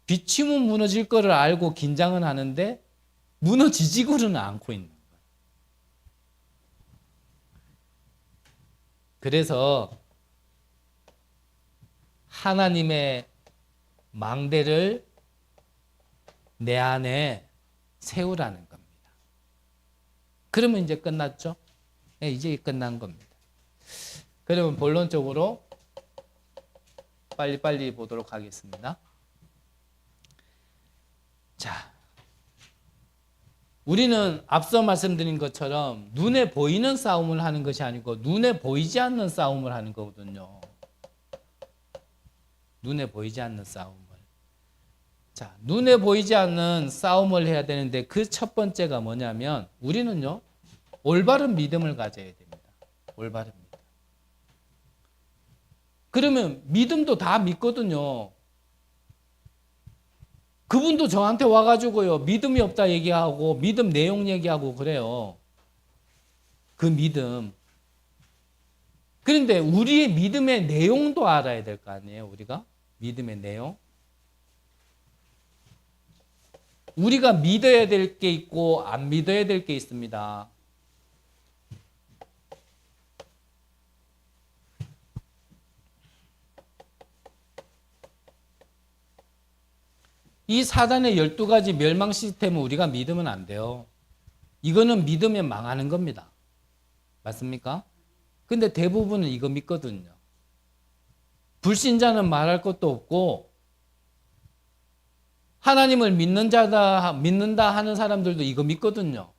비치면 무너질 거를 알고 긴장은 하는데 무너지지고는 않고 있는 거예요. 그래서 하나님의 망대를 내 안에 세우라는 겁니다. 그러면 이제 끝났죠? 네, 이제 끝난 겁니다. 그러면 본론적으로 빨리빨리 보도록 하겠습니다. 자, 우리는 앞서 말씀드린 것처럼 눈에 보이는 싸움을 하는 것이 아니고 눈에 보이지 않는 싸움을 하는 거거든요. 눈에 보이지 않는 싸움을. 자, 눈에 보이지 않는 싸움을 해야 되는데 그 첫 번째가 뭐냐면 우리는요, 올바른 믿음을 가져야 됩니다. 올바른 믿음. 그러면 믿음도 다 믿거든요. 그분도 저한테 와가지고요, 믿음이 없다 얘기하고 믿음 내용 얘기하고 그래요. 그 믿음. 그런데 우리의 믿음의 내용도 알아야 될 거 아니에요, 우리가? 믿음의 내용. 우리가 믿어야 될 게 있고 안 믿어야 될 게 있습니다. 이 사단의 12가지 멸망 시스템을 우리가 믿으면 안 돼요. 이거는 믿으면 망하는 겁니다. 맞습니까? 근데 대부분은 이거 믿거든요. 불신자는 말할 것도 없고 하나님을 믿는다 하는 사람들도 이거 믿거든요.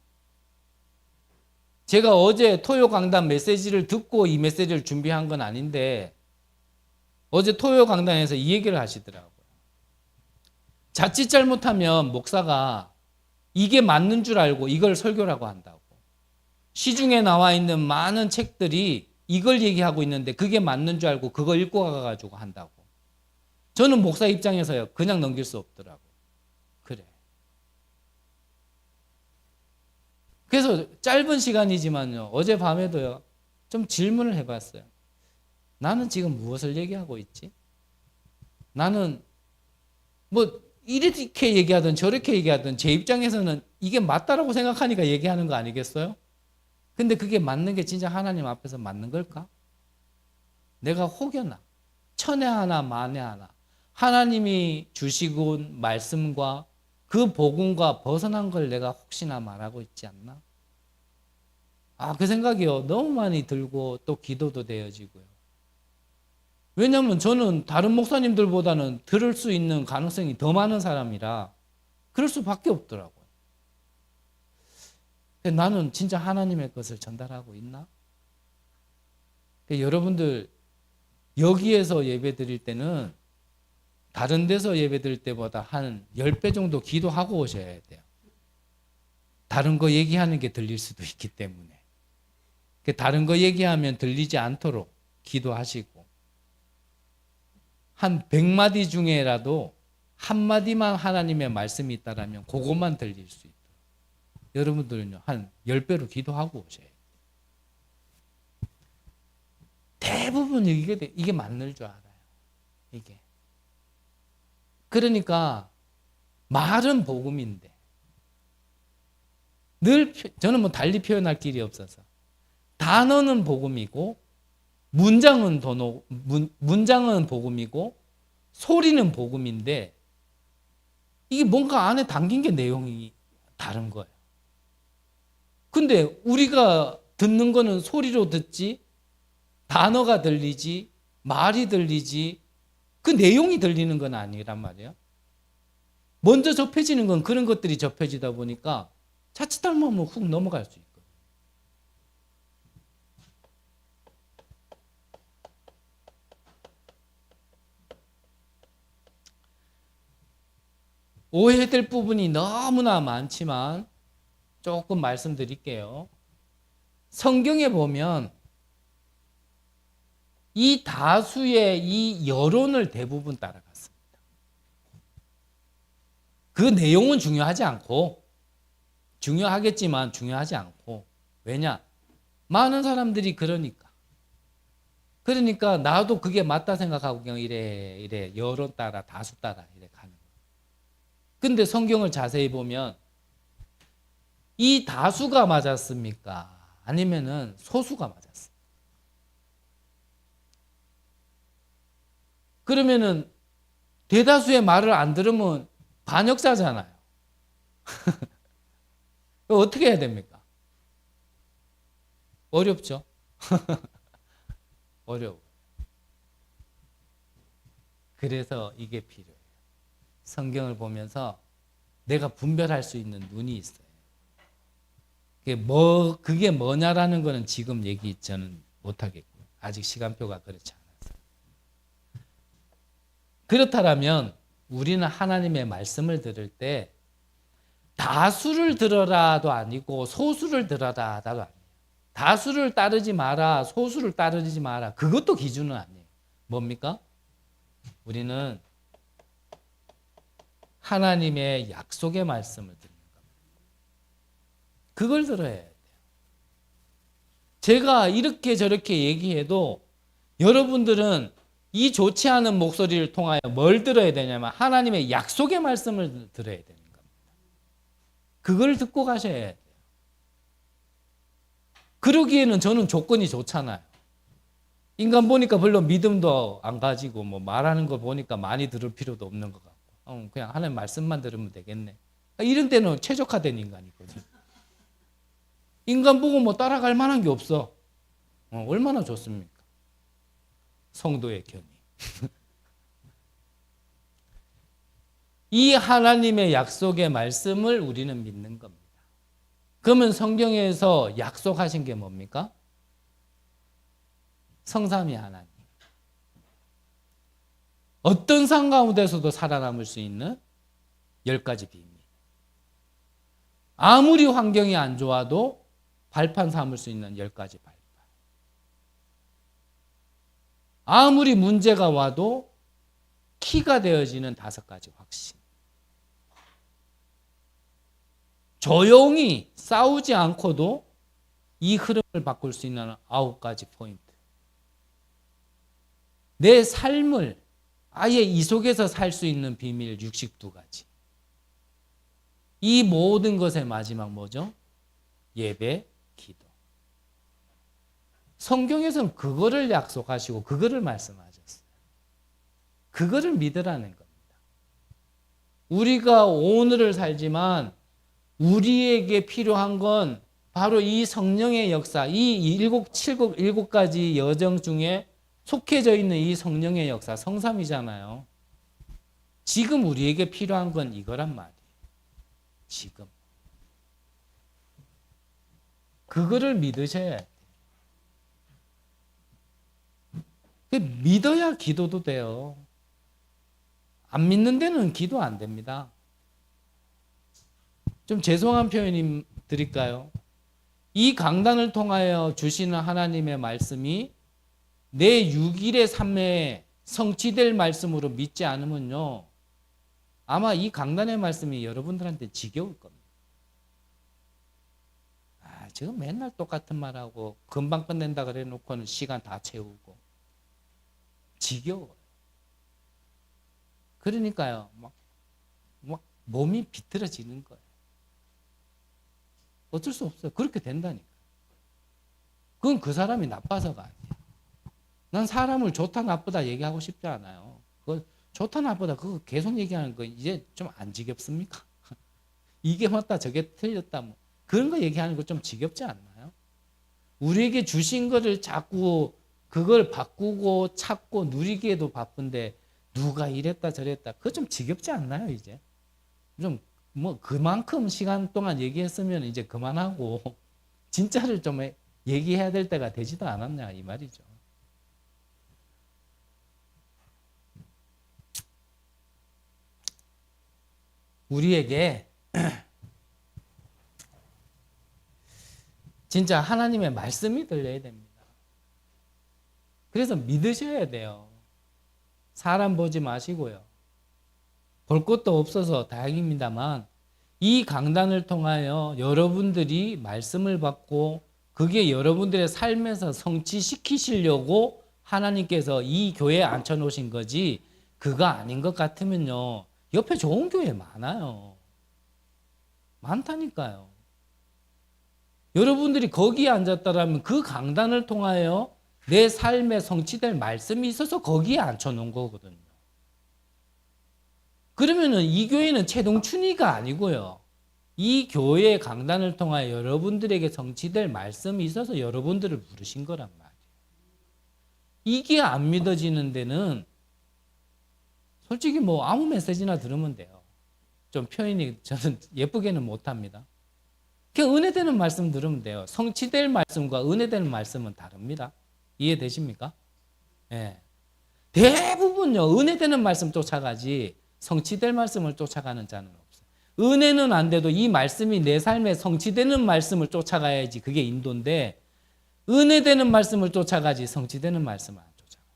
제가 어제 토요 강단 메시지를 듣고 이 메시지를 준비한 건 아닌데 어제 토요 강단에서 이 얘기를 하시더라고요. 자칫 잘못하면 목사가 이게 맞는 줄 알고 이걸 설교라고 한다고. 시중에 나와 있는 많은 책들이 이걸 얘기하고 있는데 그게 맞는 줄 알고 그거 읽고 가가지고 한다고. 저는 목사 입장에서요, 그냥 넘길 수 없더라고요. 그래. 그래서 짧은 시간이지만요, 어젯밤에도요, 좀 질문을 해봤어요. 나는 지금 무엇을 얘기하고 있지? 나는 뭐 이렇게 얘기하든 저렇게 얘기하든 제 입장에서는 이게 맞다라고 생각하니까 얘기하는 거 아니겠어요? 근데 그게 맞는 게 진짜 하나님 앞에서 맞는 걸까? 내가 혹여나 천에 하나 만에 하나 하나님이 주시고 말씀과 그 복음과 벗어난 걸 내가 혹시나 말하고 있지 않나? 그 생각이요. 너무 많이 들고 또 기도도 되어지고요. 왜냐하면 저는 다른 목사님들보다는 들을 수 있는 가능성이 더 많은 사람이라 그럴 수밖에 없더라고요. 근데 나는 진짜 하나님의 것을 전달하고 있나? 여러분들 여기에서 예배 드릴 때는 다른 데서 예배 드릴 때보다 한 10배 정도 기도하고 오셔야 돼요. 다른 거 얘기하는 게 들릴 수도 있기 때문에. 다른 거 얘기하면 들리지 않도록 기도하시고 한 100마디 중에라도 한마디만 하나님의 말씀이 있다라면 그것만 들릴 수 있도록 여러분들은요 한 10배로 기도하고 오셔야 돼요. 대부분 이게 맞는 줄 알아요. 이게. 그러니까 말은 복음인데 늘 저는 뭐 달리 표현할 길이 없어서 단어는 복음이고 문장은 복음이고 소리는 복음인데 이게 뭔가 안에 담긴 게 내용이 다른 거예요. 근데 우리가 듣는 거는 소리로 듣지 단어가 들리지 말이 들리지 그 내용이 들리는 건 아니란 말이에요. 먼저 접해지는 건 그런 것들이 접해지다 보니까 자칫 잘못하면 훅 넘어갈 수 있거든요. 오해될 부분이 너무나 많지만 조금 말씀드릴게요. 성경에 보면 이 다수의 이 여론을 대부분 따라갔습니다. 그 내용은 중요하지 않고 중요하겠지만 중요하지 않고 왜냐? 많은 사람들이 그러니까 나도 그게 맞다 생각하고 그냥 이래 여론 따라 다수 따라 이래 가는 거예요. 근데 성경을 자세히 보면 이 다수가 맞았습니까? 아니면은 소수가 맞았습니까? 그러면은 대다수의 말을 안 들으면 반역자잖아요. 어떻게 해야 됩니까? 어렵죠? 어려워. 그래서 이게 필요해요. 성경을 보면서 내가 분별할 수 있는 눈이 있어요. 그게 뭐냐라는 거는 지금 얘기 저는 못하겠고요. 아직 시간표가 그렇지 않아서. 그렇다면 우리는 하나님의 말씀을 들을 때 다수를 들어라도 아니고 소수를 들어라도 아니에요. 다수를 따르지 마라, 소수를 따르지 마라. 그것도 기준은 아니에요. 뭡니까? 우리는 하나님의 약속의 말씀을 듣는 겁니다. 그걸 들어야 돼요. 제가 이렇게 저렇게 얘기해도 여러분들은 이 좋지 않은 목소리를 통하여 뭘 들어야 되냐면 하나님의 약속의 말씀을 들어야 되는 겁니다. 그걸 듣고 가셔야 돼요. 그러기에는 저는 조건이 좋잖아요. 인간 보니까 별로 믿음도 안 가지고 뭐 말하는 거 보니까 많이 들을 필요도 없는 것 같고 그냥 하나님 말씀만 들으면 되겠네. 이런 때는 최적화된 인간이거든요. 인간 보고 뭐 따라갈 만한 게 없어. 얼마나 좋습니까? 성도의 견이. 이 하나님의 약속의 말씀을 우리는 믿는 겁니다. 그러면 성경에서 약속하신 게 뭡니까? 성삼위 하나님. 어떤 상황 가운데서도 살아남을 수 있는 10가지 비밀. 아무리 환경이 안 좋아도 발판 삼을 수 있는 10가지 발판. 아무리 문제가 와도 키가 되어지는 5가지 확신. 조용히 싸우지 않고도 이 흐름을 바꿀 수 있는 9가지 포인트. 내 삶을 아예 이 속에서 살 수 있는 비밀 62가지. 이 모든 것의 마지막 뭐죠? 예배, 기도. 성경에서는 그거를 약속하시고 그거를 말씀하셨어요. 그거를 믿으라는 겁니다. 우리가 오늘을 살지만 우리에게 필요한 건 바로 이 성령의 역사, 이 일곱 가지 여정 중에 속해져 있는 이 성령의 역사, 성삼이잖아요. 지금 우리에게 필요한 건 이거란 말이에요. 지금. 그거를 믿으셔야 돼요. 믿어야 기도도 돼요. 안 믿는 데는 기도 안 됩니다. 좀 죄송한 표현 드릴까요? 이 강단을 통하여 주시는 하나님의 말씀이 내 6일의 삶에 성취될 말씀으로 믿지 않으면요, 아마 이 강단의 말씀이 여러분들한테 지겨울 겁니다. 지금 맨날 똑같은 말하고 금방 끝낸다 그래 놓고는 시간 다 채우고 지겨워요. 그러니까요, 막 몸이 비틀어지는 거예요. 어쩔 수 없어요. 그렇게 된다니까. 그건 그 사람이 나빠서가 아니에요. 난 사람을 좋다 나쁘다 얘기하고 싶지 않아요. 그거 좋다 나쁘다 그거 계속 얘기하는 거 이제 좀 안 지겹습니까? 이게 맞다 저게 틀렸다 뭐 그런 거 얘기하는 거 좀 지겹지 않나요? 우리에게 주신 거를 자꾸 그걸 바꾸고 찾고 누리기에도 바쁜데 누가 이랬다 저랬다 그거 좀 지겹지 않나요? 이제 좀 뭐 그만큼 시간 동안 얘기했으면 이제 그만하고 진짜를 좀 얘기해야 될 때가 되지도 않았냐 이 말이죠. 우리에게 진짜 하나님의 말씀이 들려야 됩니다. 그래서 믿으셔야 돼요. 사람 보지 마시고요. 볼 것도 없어서 다행입니다만 이 강단을 통하여 여러분들이 말씀을 받고 그게 여러분들의 삶에서 성취시키시려고 하나님께서 이 교회에 앉혀놓으신 거지 그거 아닌 것 같으면요. 옆에 좋은 교회 많아요. 많다니까요. 여러분들이 거기에 앉았다라면 그 강단을 통하여 내 삶에 성취될 말씀이 있어서 거기에 앉혀놓은 거거든요. 그러면은 이 교회는 최동춘이가 아니고요. 이 교회의 강단을 통하여 여러분들에게 성취될 말씀이 있어서 여러분들을 부르신 거란 말이에요. 이게 안 믿어지는 데는 솔직히 뭐 아무 메시지나 들으면 돼요. 좀 표현이 저는 예쁘게는 못합니다. 그냥 은혜되는 말씀 들으면 돼요. 성취될 말씀과 은혜되는 말씀은 다릅니다. 이해되십니까? 예. 대부분요 은혜되는 말씀 쫓아가지 성취될 말씀을 쫓아가는 자는 없어요. 은혜는 안 돼도 이 말씀이 내 삶에 성취되는 말씀을 쫓아가야지 그게 인도인데 은혜되는 말씀을 쫓아가지 성취되는 말씀을 안 쫓아가요.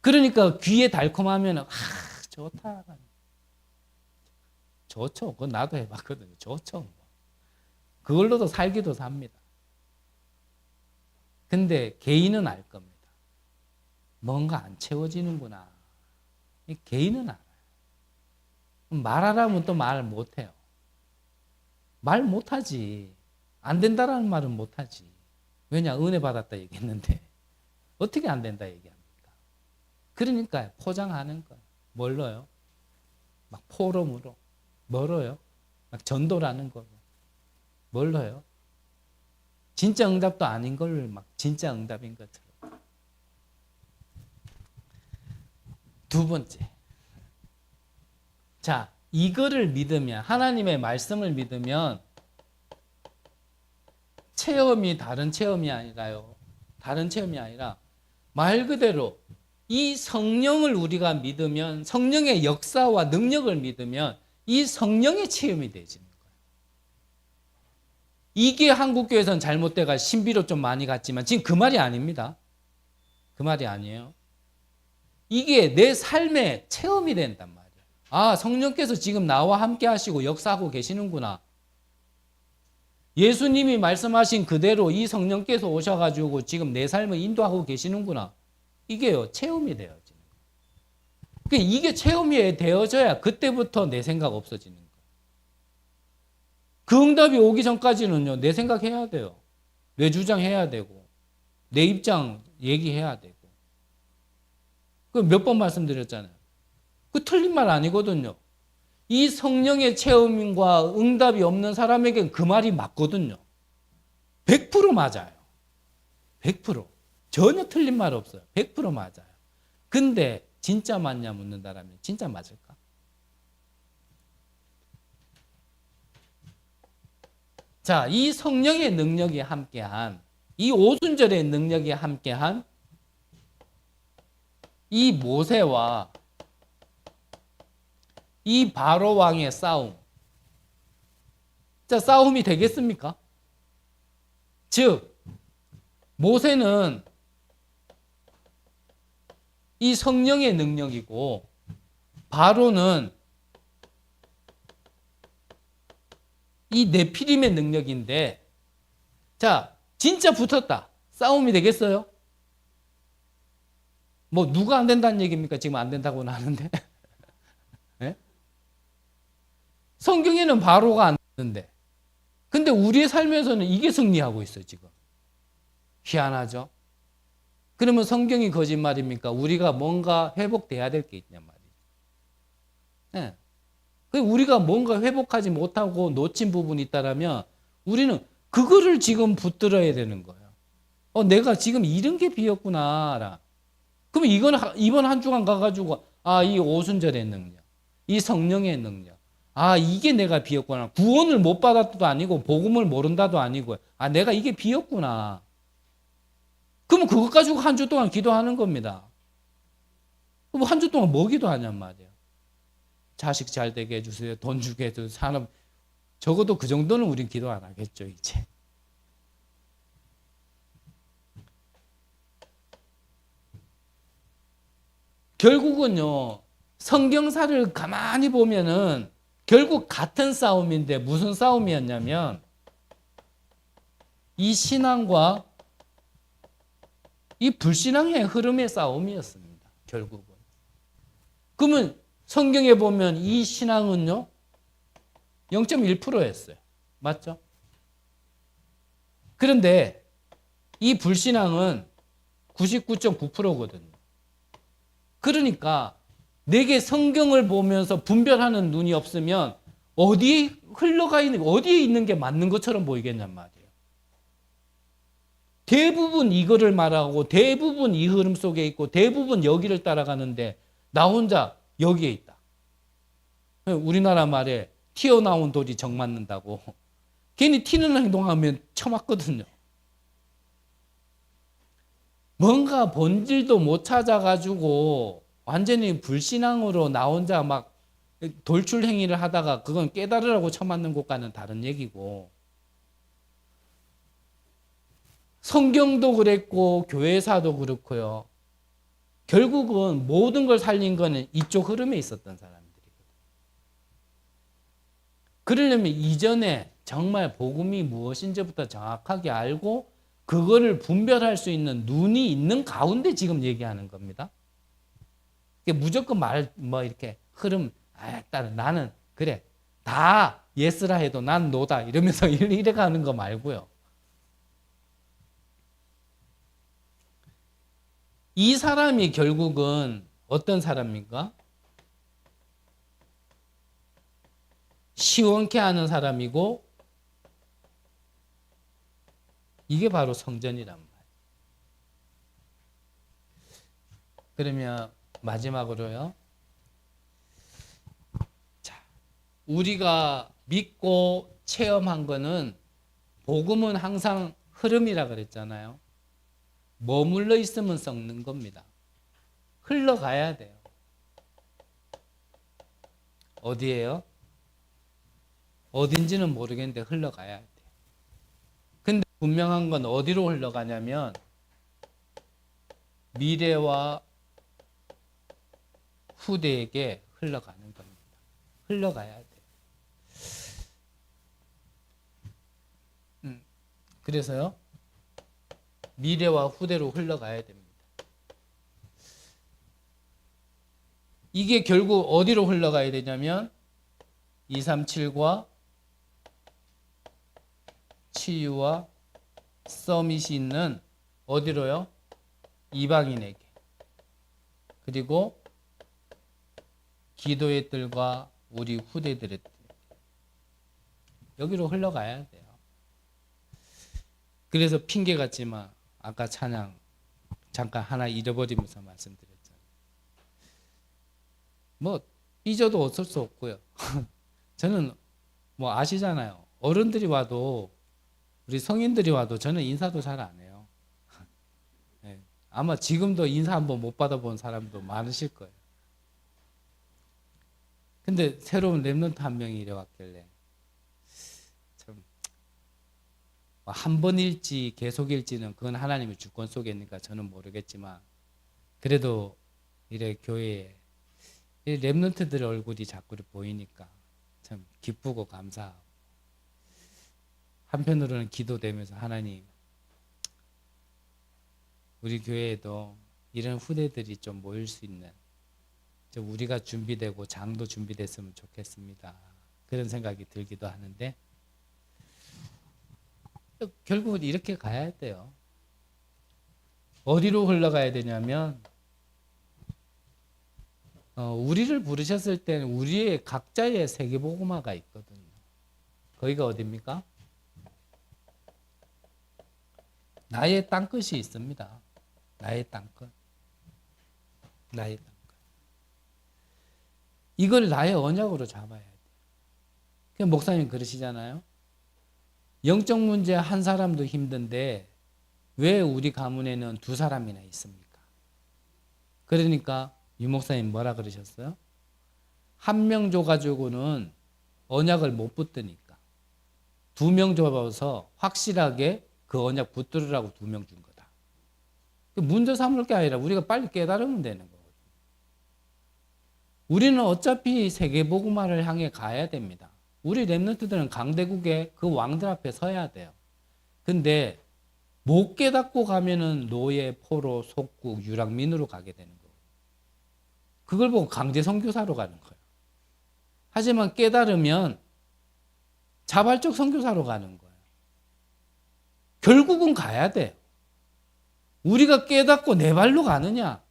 그러니까 귀에 달콤하면 좋다. 좋죠. 그건 나도 해봤거든요. 좋죠. 그걸로도 살기도 삽니다. 근데 개인은 알 겁니다. 뭔가 안 채워지는구나. 개인은 알아요. 말하라면 또 말 못해요. 말 못하지. 안 된다라는 말은 못하지. 왜냐? 은혜 받았다 얘기했는데 어떻게 안 된다 얘기합니까? 그러니까 포장하는 거예요. 뭘로요? 막 포럼으로. 뭐로요? 막 전도라는 거로. 뭘로요? 진짜 응답도 아닌 걸 막 진짜 응답인 것처럼. 두 번째. 자, 이거를 믿으면, 하나님의 말씀을 믿으면 체험이 다른 체험이 아니라요. 다른 체험이 아니라 말 그대로 이 성령을 우리가 믿으면 성령의 역사와 능력을 믿으면 이 성령의 체험이 되지는 거예요. 이게 한국교회에서는 잘못돼가 신비로 좀 많이 갔지만 지금 그 말이 아닙니다. 그 말이 아니에요. 이게 내 삶의 체험이 된단 말이에요. 아, 성령께서 지금 나와 함께 하시고 역사하고 계시는구나. 예수님이 말씀하신 그대로 이 성령께서 오셔가지고 지금 내 삶을 인도하고 계시는구나. 이게요, 체험이 돼요. 지금. 이게 체험이 되어져야 그때부터 내 생각 없어지는 거예요. 그 응답이 오기 전까지는요, 내 생각 해야 돼요. 내 주장 해야 되고, 내 입장 얘기해야 되고. 그 몇 번 말씀드렸잖아요. 그 틀린 말 아니거든요. 이 성령의 체험과 응답이 없는 사람에겐 그 말이 맞거든요. 100% 맞아요. 100%. 전혀 틀린 말 없어요. 100% 맞아요. 근데 진짜 맞냐 묻는다라면 진짜 맞을까? 자, 이 성령의 능력이 함께한, 이 오순절의 능력이 함께한 이 모세와 이 바로 왕의 싸움. 자, 싸움이 되겠습니까? 즉, 모세는 이 성령의 능력이고, 바로는 이 네피림의 능력인데, 자, 진짜 붙었다. 싸움이 되겠어요? 뭐, 누가 안 된다는 얘기입니까? 지금 안 된다고는 하는데. 네? 성경에는 바로가 안 되는데. 근데 우리의 삶에서는 이게 승리하고 있어요, 지금. 희한하죠? 그러면 성경이 거짓말입니까? 우리가 뭔가 회복돼야 될 게 있냔 말이에요. 네. 우리가 뭔가 회복하지 못하고 놓친 부분이 있다면 우리는 그거를 지금 붙들어야 되는 거예요. 내가 지금 잃은 게 비었구나. 그러면 이번 한 주간 가가지고 이 오순절의 능력, 이 성령의 능력, 이게 내가 비었구나. 구원을 못 받았다도 아니고 복음을 모른다도 아니고 내가 이게 비었구나. 그러면 그것 가지고 한 주 동안 기도하는 겁니다. 그럼 한 주 동안 뭐 기도하냔 말이에요. 자식 잘 되게 해주세요. 돈 주게 해주세요. 사람 적어도 그 정도는 우린 기도 안 하겠죠 이제. 결국은요. 성경사를 가만히 보면은 결국 같은 싸움인데 무슨 싸움이었냐면 이 신앙과 이 불신앙의 흐름의 싸움이었습니다. 결국은. 그러면 성경에 보면 이 신앙은요. 0.1%였어요. 맞죠? 그런데 이 불신앙은 99.9%거든요. 그러니까 내게 성경을 보면서 분별하는 눈이 없으면 어디에 흘러가 있는, 어디에 있는 게 맞는 것처럼 보이겠냔 말이에요. 대부분 이거를 말하고 대부분 이 흐름 속에 있고 대부분 여기를 따라가는데 나 혼자 여기에 있다. 우리나라 말에 튀어나온 돌이 정 맞는다고. 괜히 튀는 행동하면 처맞거든요. 뭔가 본질도 못 찾아가지고 완전히 불신앙으로 나 혼자 막 돌출 행위를 하다가 그건 깨달으라고 처맞는 것과는 다른 얘기고, 성경도 그랬고 교회사도 그렇고요. 결국은 모든 걸 살린 거는 이쪽 흐름에 있었던 사람들이거든요. 그러려면 이전에 정말 복음이 무엇인지부터 정확하게 알고 그거를 분별할 수 있는 눈이 있는 가운데 지금 얘기하는 겁니다. 무조건 뭐 이렇게 흐름, 따라 나는 그래 다 예스라 해도 난 노다 이러면서 이래 가는 거 말고요. 이 사람이 결국은 어떤 사람입니까? 시원케 하는 사람이고, 이게 바로 성전이란 말이에요. 그러면 마지막으로요. 자, 우리가 믿고 체험한 거는 복음은 항상 흐름이라 그랬잖아요. 머물러 있으면 썩는 겁니다. 흘러가야 돼요. 어디예요? 어딘지는 모르겠는데 흘러가야 돼요. 근데 분명한 건 어디로 흘러가냐면 미래와 후대에게 흘러가는 겁니다. 흘러가야 돼요. 그래서요. 미래와 후대로 흘러가야 됩니다. 이게 결국 어디로 흘러가야 되냐면 237과 치유와 서밋이 있는 어디로요? 이방인에게. 그리고 기도의 뜰과 우리 후대들의 뜰. 여기로 흘러가야 돼요. 그래서 핑계 같지만 아까 찬양 잠깐 하나 잃어버리면서 말씀드렸잖아요. 뭐 삐져도 어쩔 수 없고요. 저는 뭐 아시잖아요. 어른들이 와도 우리 성인들이 와도 저는 인사도 잘 안 해요. 네. 아마 지금도 인사 한번 못 받아본 사람도 많으실 거예요. 근데 새로운 랩런트 한 명이 이래왔길래 참 한 번일지 계속일지는 그건 하나님의 주권 속에 있으니까 저는 모르겠지만 그래도 이래 교회에 랩런트들의 얼굴이 자꾸 보이니까 참 기쁘고 감사하고 한편으로는 기도되면서 하나님 우리 교회에도 이런 후대들이 좀 모일 수 있는 좀 우리가 준비되고 장도 준비됐으면 좋겠습니다. 그런 생각이 들기도 하는데 결국은 이렇게 가야 돼요. 어디로 흘러가야 되냐면 우리를 부르셨을 때는 우리의 각자의 세계복음화가 있거든요. 거기가 어디입니까? 나의 땅끝이 있습니다. 나의 땅끝. 나의 땅끝. 이걸 나의 언약으로 잡아야 돼요. 목사님 그러시잖아요. 영적 문제 한 사람도 힘든데 왜 우리 가문에는 두 사람이나 있습니까? 그러니까 유 목사님 뭐라 그러셨어요? 한 명 줘가지고는 언약을 못 붙드니까 2명 줘서 확실하게 그 언약 붙들으라고 2명 준 거다. 문제 삼을 게 아니라 우리가 빨리 깨달으면 되는 거거든요. 우리는 어차피 세계복음화를 향해 가야 됩니다. 우리 랩런트들은 강대국의 그 왕들 앞에 서야 돼요. 근데 못 깨닫고 가면은 노예, 포로, 속국, 유랑민으로 가게 되는 거예요. 그걸 보고 강제 선교사로 가는 거예요. 하지만 깨달으면 자발적 선교사로 가는 거예요. 결국은 가야 돼요. 우리가 깨닫고 내 발로 가느냐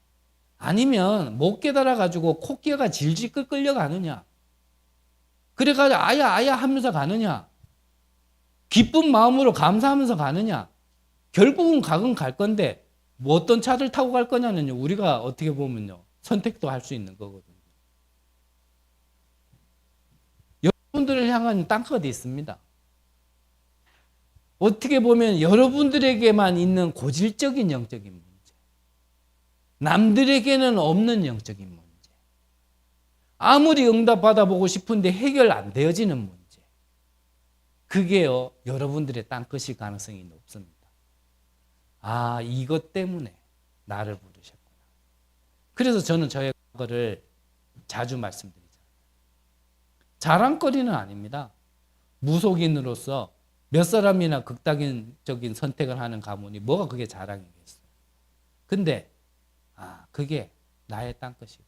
아니면 못 깨달아가지고 코끼가 질질 끌려가느냐 그래가지고 아야 하면서 가느냐 기쁜 마음으로 감사하면서 가느냐 결국은 가긴 갈 건데 뭐 어떤 차를 타고 갈 거냐는요 우리가 어떻게 보면요 선택도 할 수 있는 거거든요. 여러분들을 향한 땅끝이 있습니다. 어떻게 보면 여러분들에게만 있는 고질적인 영적인 문제 남들에게는 없는 영적인 문제 아무리 응답 받아보고 싶은데 해결 안 되어지는 문제 그게요 여러분들의 땅끝일 가능성이 높습니다. 아 이것 때문에 나를 부르셨구나. 그래서 저는 저의 거를 자주 말씀드리잖아요. 자랑거리는 아닙니다. 무속인으로서 몇 사람이나 극단적인 선택을 하는 가문이 뭐가 그게 자랑이겠어요. 근데 그게 나의 땅끝이구나.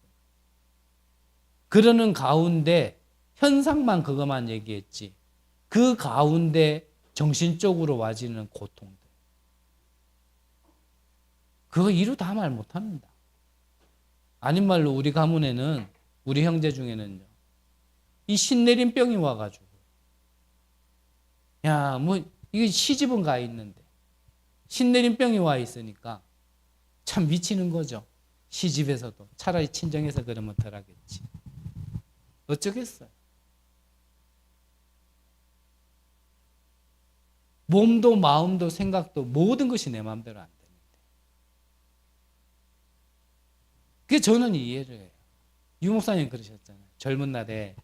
그러는 가운데 현상만 그것만 얘기했지 그 가운데 정신적으로 와지는 고통들 그거 이루 다 말 못합니다. 아닌 말로 우리 가문에는 우리 형제 중에는요 이 신내림 병이 와가지고 야 뭐 이게 시집은 가 있는데 신내림 병이 와 있으니까 참 미치는 거죠. 시집에서도 차라리 친정에서 그러면 덜하겠지. 어쩌겠어요. 몸도 마음도 생각도 모든 것이 내 마음대로 안 되는데 그게 저는 이해를 해요. 유 목사님 그러셨잖아요. 젊은 날에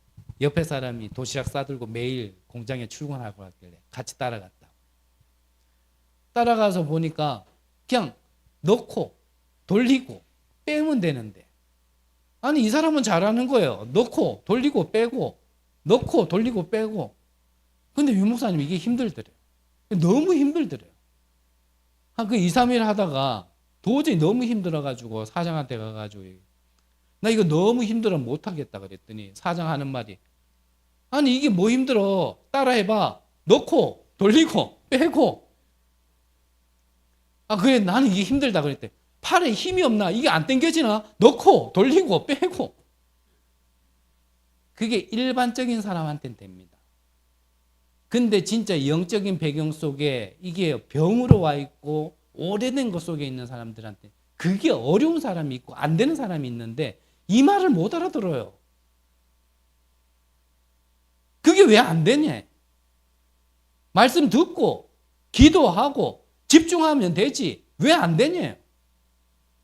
옆에 사람이 도시락 싸들고 매일 공장에 출근하고 갔길래 같이 따라갔다. 따라가서 보니까 그냥 넣고 돌리고 빼면 되는데 아니 이 사람은 잘하는 거예요. 넣고 돌리고 빼고 넣고 돌리고 빼고 근데 유 목사님 이게 힘들더래요. 너무 힘들더래요. 그 2, 3일 하다가 도저히 너무 힘들어가지고 사장한테 가가지고 나 이거 너무 힘들어 못하겠다 그랬더니 사장하는 말이, 아니 이게 뭐 힘들어, 따라해봐. 넣고 돌리고 빼고. 아 그래, 나는 이게 힘들다 그랬대. 팔에 힘이 없나, 이게 안 당겨지나, 넣고 돌리고 빼고. 그게 일반적인 사람한테는 됩니다. 근데 진짜 영적인 배경 속에 이게 병으로 와 있고 오래된 것 속에 있는 사람들한테 그게 어려운 사람이 있고 안 되는 사람이 있는데 이 말을 못 알아들어요. 그게 왜 안 되냐? 말씀 듣고 기도하고 집중하면 되지. 왜 안 되냐?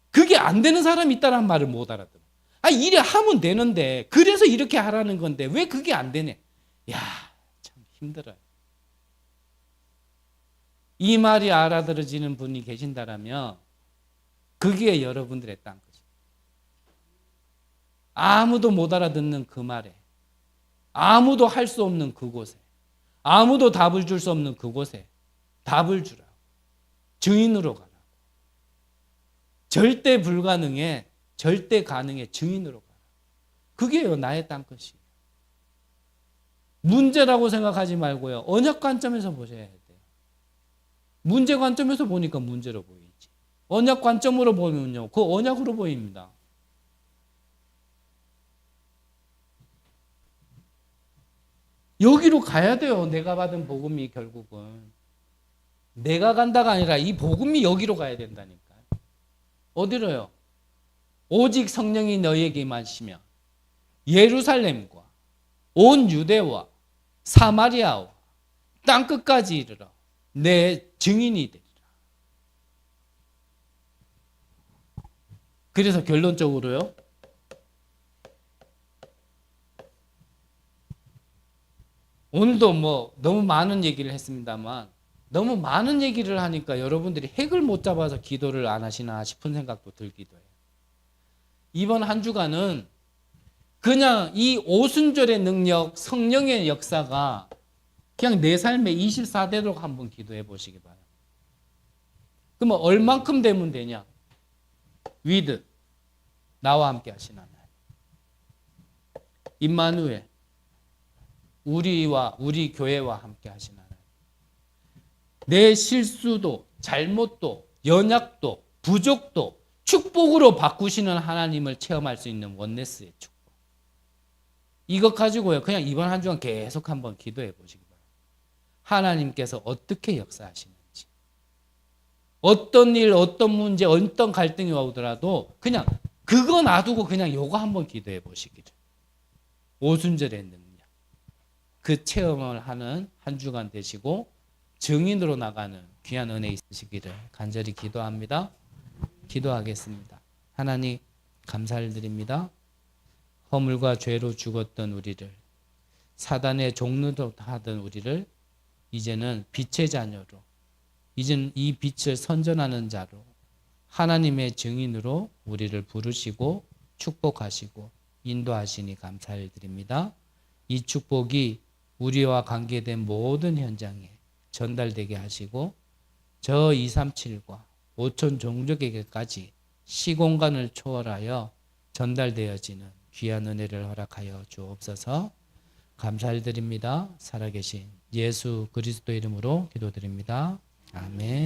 그게 안 되는 사람이 있다는 말을 못 알아들어. 아, 이래 하면 되는데, 그래서 이렇게 하라는 건데 왜 그게 안 되냐? 야, 참 힘들어요. 이 말이 알아들어지는 분이 계신다라면 그게 여러분들의 딴 거죠. 아무도 못 알아듣는 그 말에, 아무도 할 수 없는 그곳에, 아무도 답을 줄 수 없는 그곳에 답을 주라. 증인으로 가라. 절대 불가능에 절대 가능의 증인으로 가라. 그게요, 나의 땅끝이에요. 문제라고 생각하지 말고요, 언약 관점에서 보셔야 돼요. 문제 관점에서 보니까 문제로 보이지. 언약 관점으로 보면요, 그 언약으로 보입니다. 여기로 가야 돼요. 내가 받은 복음이 결국은. 내가 간다가 아니라 이 복음이 여기로 가야 된다니까요. 어디로요? 오직 성령이 너희에게 임하시면 예루살렘과 온 유대와 사마리아와 땅끝까지 이르러 내 증인이 되리라. 그래서 결론적으로요, 오늘도 뭐 너무 많은 얘기를 했습니다만, 너무 많은 얘기를 하니까 여러분들이 핵을 못 잡아서 기도를 안 하시나 싶은 생각도 들기도 해요. 이번 한 주간은 그냥 이 오순절의 능력, 성령의 역사가 그냥 내 삶의 24대로 한번 기도해 보시기 바랍니다. 그러면 얼만큼 되면 되냐? 위드, 나와 함께 하신 하나님. 임마누엘, 우리와 우리 교회와 함께 하신 하나님. 내 실수도 잘못도 연약도 부족도 축복으로 바꾸시는 하나님을 체험할 수 있는 원네스의 축복. 이것 가지고요, 그냥 이번 한 주간 계속 한번 기도해 보시기 바랍니다. 하나님께서 어떻게 역사하시는지, 어떤 일, 어떤 문제, 어떤 갈등이 오더라도 그냥 그거 놔두고 그냥 요거 한번 기도해 보시기를. 오순절의 능력, 그 체험을 하는 한 주간 되시고 증인으로 나가는 귀한 은혜 있으시기를 간절히 기도합니다. 기도하겠습니다. 하나님, 감사를 드립니다. 허물과 죄로 죽었던 우리를, 사단의 종로도 하던 우리를 이제는 빛의 자녀로, 이제는 이 빛을 선전하는 자로, 하나님의 증인으로 우리를 부르시고 축복하시고 인도하시니 감사를 드립니다. 이 축복이 우리와 관계된 모든 현장에 전달되게 하시고 저 237과 5천 종족에게까지 시공간을 초월하여 전달되어지는 귀한 은혜를 허락하여 주옵소서. 감사를 드립니다. 살아계신 예수 그리스도 이름으로 기도드립니다. 아멘.